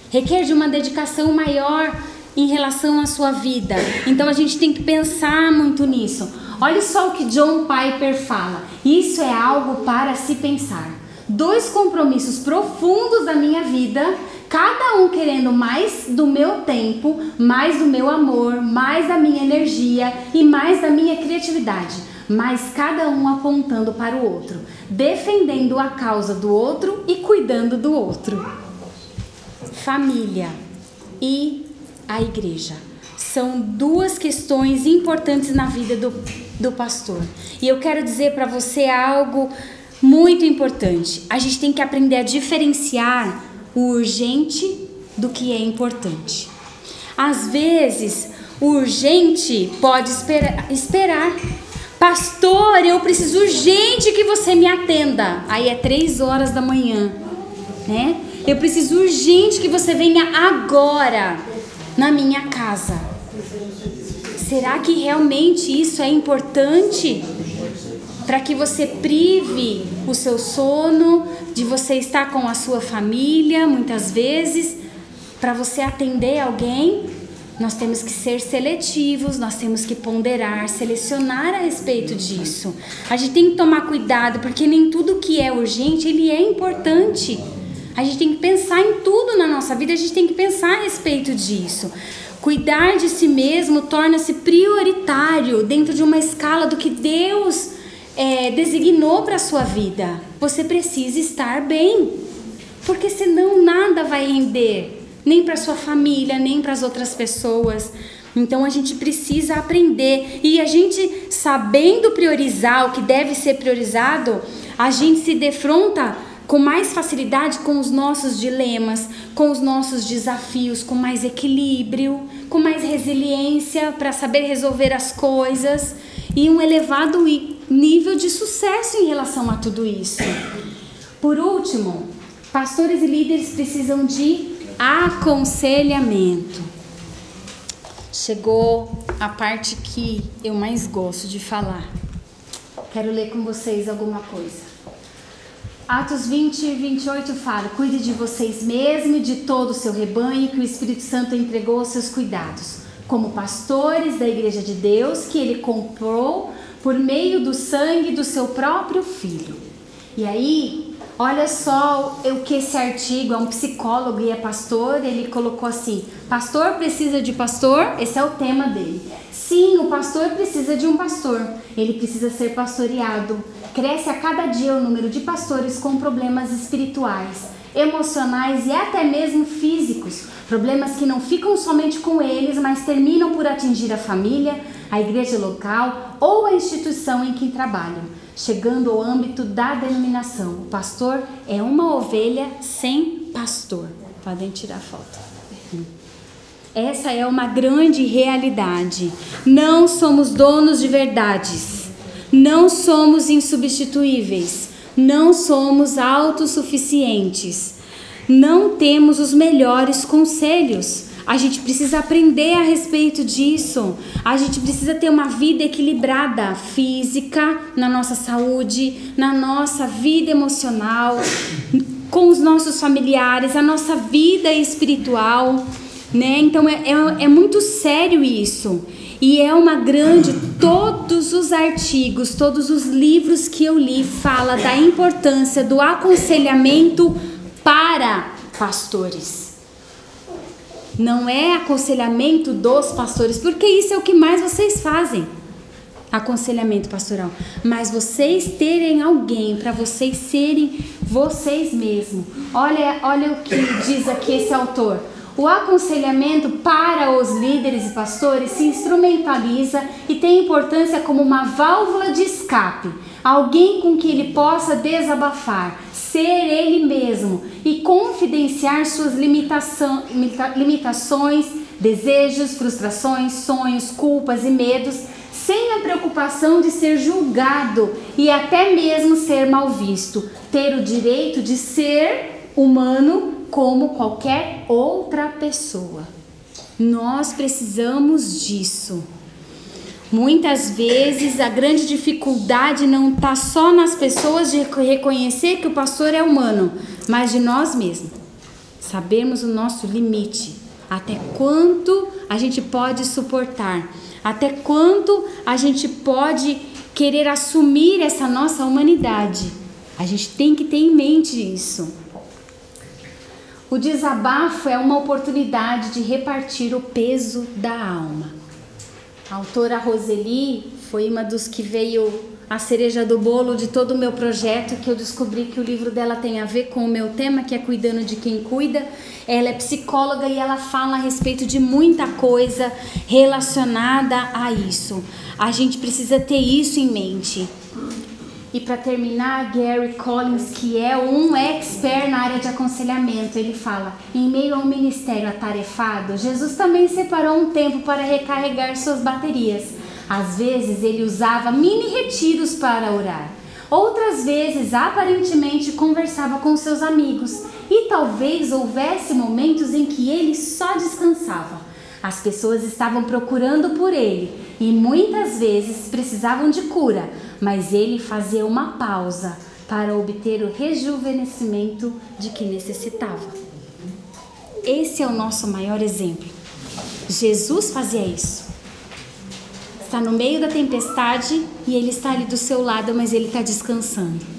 requer de uma dedicação maior em relação à sua vida. Então a gente tem que pensar muito nisso. Olha só o que John Piper fala. Isso é algo para se pensar. 2 compromissos profundos da minha vida, cada um querendo mais do meu tempo, mais do meu amor, mais da minha energia e mais da minha criatividade, mas cada um apontando para o outro, defendendo a causa do outro e cuidando do outro. Família e a igreja são 2 questões importantes na vida do pastor. E eu quero dizer para você algo muito importante. A gente tem que aprender a diferenciar o urgente do que é importante. Às vezes, o urgente pode esperar. Pastor, eu preciso urgente que você me atenda. Aí é 3 horas da manhã, né? Eu preciso urgente que você venha agora na minha casa. Será que realmente isso é importante? Para que você prive o seu sono, de você estar com a sua família, muitas vezes, para você atender alguém, nós temos que ser seletivos, nós temos que ponderar, selecionar a respeito disso. A gente tem que tomar cuidado, porque nem tudo que é urgente, ele é importante. A gente tem que pensar em tudo na nossa vida, a gente tem que pensar a respeito disso. Cuidar de si mesmo torna-se prioritário dentro de uma escala do que Deus designou para a sua vida. Você precisa estar bem, porque senão nada vai render, nem para sua família, nem para as outras pessoas. Então a gente precisa aprender, e a gente, sabendo priorizar o que deve ser priorizado, a gente se defronta com mais facilidade com os nossos dilemas, com os nossos desafios, com mais equilíbrio, com mais resiliência para saber resolver as coisas e um elevado nível de sucesso em relação a tudo isso. Por último, pastores e líderes precisam de aconselhamento. Chegou a parte que eu mais gosto de falar. Quero ler com vocês alguma coisa. Atos 20 e 28 fala: cuide de vocês mesmos e de todo o seu rebanho que o Espírito Santo entregou aos seus cuidados, como pastores da igreja de Deus, que ele comprou por meio do sangue do seu próprio filho. E aí, olha só o que esse artigo, é um psicólogo e é pastor, ele colocou assim: pastor precisa de pastor, esse é o tema dele. Sim, o pastor precisa de um pastor, ele precisa ser pastoreado. Cresce a cada dia o número de pastores com problemas espirituais, emocionais e até mesmo físicos. Problemas que não ficam somente com eles, mas terminam por atingir a família, a igreja local ou a instituição em que trabalham, chegando ao âmbito da denominação. O pastor é uma ovelha sem pastor. Podem tirar a foto. Essa é uma grande realidade. Não somos donos de verdades. Não somos insubstituíveis. Não somos autossuficientes. Não temos os melhores conselhos. A gente precisa aprender a respeito disso. A gente precisa ter uma vida equilibrada, física, na nossa saúde, na nossa vida emocional, com os nossos familiares, a nossa vida espiritual, né? Então é muito sério isso. E é uma grande... Todos os artigos, todos os livros que eu li fala da importância do aconselhamento para pastores. Não é aconselhamento dos pastores, porque isso é o que mais vocês fazem, aconselhamento pastoral. Mas vocês terem alguém para vocês serem vocês mesmos. Olha o que diz aqui esse autor. O aconselhamento para os líderes e pastores se instrumentaliza e tem importância como uma válvula de escape. Alguém com que ele possa desabafar, ser ele mesmo e confidenciar suas limitações, desejos, frustrações, sonhos, culpas e medos, sem a preocupação de ser julgado e até mesmo ser mal visto. Ter o direito de ser humano como qualquer outra pessoa. Nós precisamos disso. Muitas vezes a grande dificuldade não está só nas pessoas de reconhecer que o pastor é humano, mas de nós mesmos. Sabermos o nosso limite, até quanto a gente pode suportar, até quanto a gente pode querer assumir essa nossa humanidade. A gente tem que ter em mente isso. O desabafo é uma oportunidade de repartir o peso da alma. A autora Roseli foi uma dos que veio a cereja do bolo de todo o meu projeto, que eu descobri que o livro dela tem a ver com o meu tema, que é Cuidando de Quem Cuida. Ela é psicóloga e ela fala a respeito de muita coisa relacionada a isso. A gente precisa ter isso em mente. E para terminar, Gary Collins, que é um expert na área de aconselhamento, ele fala: em meio a um ministério atarefado, Jesus também separou um tempo para recarregar suas baterias. Às vezes ele usava mini retiros para orar. Outras vezes, aparentemente, conversava com seus amigos. E talvez houvesse momentos em que ele só descansava. As pessoas estavam procurando por ele e muitas vezes precisavam de cura, mas ele fazia uma pausa para obter o rejuvenescimento de que necessitava. Esse é o nosso maior exemplo. Jesus fazia isso. Está no meio da tempestade e ele está ali do seu lado, mas ele está descansando.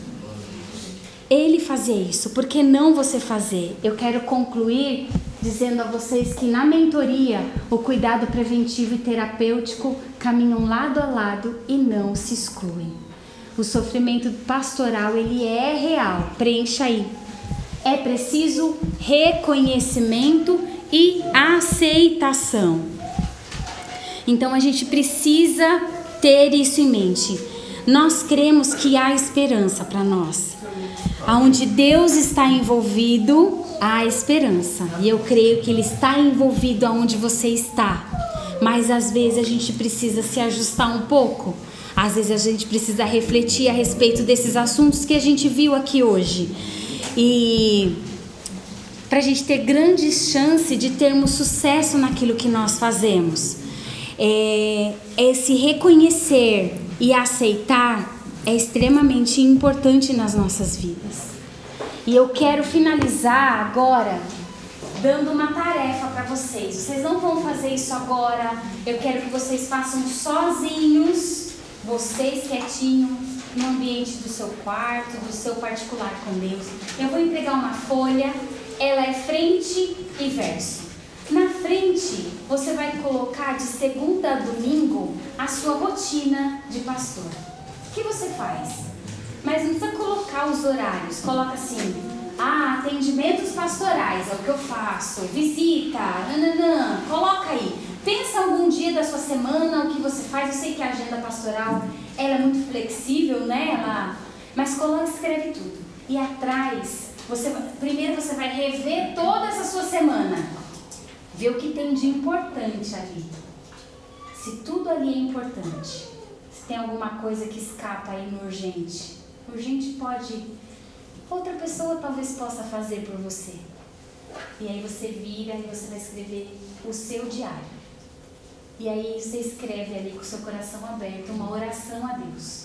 Ele fazia isso, por que não você fazer? Eu quero concluir dizendo a vocês que na mentoria o cuidado preventivo e terapêutico caminham lado a lado e não se excluem. O sofrimento pastoral, ele é real, preencha aí. É preciso reconhecimento e aceitação. Então a gente precisa ter isso em mente. Nós cremos que há esperança para nós. Aonde Deus está envolvido, há esperança. E eu creio que Ele está envolvido aonde você está. Mas às vezes a gente precisa se ajustar um pouco. Às vezes a gente precisa refletir a respeito desses assuntos que a gente viu aqui hoje. E para a gente ter grande chance de termos sucesso naquilo que nós fazemos. Esse reconhecer e aceitar é extremamente importante nas nossas vidas. E eu quero finalizar agora dando uma tarefa para vocês. Vocês não vão fazer isso agora. Eu quero que vocês façam sozinhos, vocês quietinhos, no ambiente do seu quarto, do seu particular com Deus. Eu vou entregar uma folha, ela é frente e verso. Na frente, você vai colocar de segunda a domingo a sua rotina de pastor. O que você faz? Mas não precisa colocar os horários. Coloca assim: atendimentos pastorais é o que eu faço, visita, nananã. Coloca aí. Pensa algum dia da sua semana o que você faz. Eu sei que a agenda pastoral ela é muito flexível, né? Mas escreve tudo. E atrás, primeiro você vai rever toda essa sua semana. Ver o que tem de importante ali. Se tudo ali é importante. Se tem alguma coisa que escapa aí no urgente. Urgente pode... outra pessoa talvez possa fazer por você. E aí você vira e você vai escrever o seu diário. E aí você escreve ali com o seu coração aberto uma oração a Deus.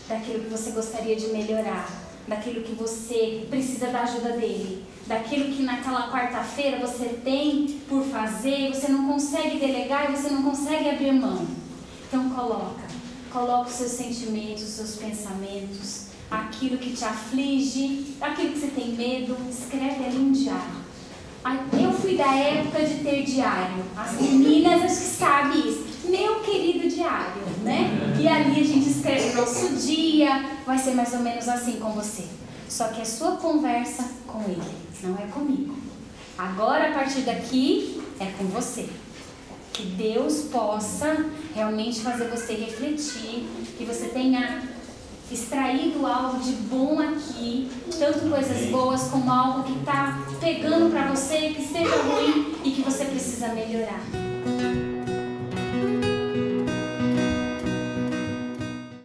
Daquilo que você gostaria de melhorar. Daquilo que você precisa da ajuda dele. Daquilo que naquela quarta-feira você tem por fazer, você não consegue delegar e você não consegue abrir mão. Então coloca os seus sentimentos, os seus pensamentos, aquilo que te aflige, aquilo que você tem medo, escreve ali um diário. Eu fui da época de ter diário, as meninas acho que sabem isso, meu querido diário, né? E ali a gente escreve o nosso dia, vai ser mais ou menos assim com você. Só que é sua conversa com ele, não é comigo. Agora, a partir daqui, é com você. Que Deus possa realmente fazer você refletir, que você tenha extraído algo de bom aqui, tanto coisas boas como algo que está pegando para você, que esteja ruim e que você precisa melhorar.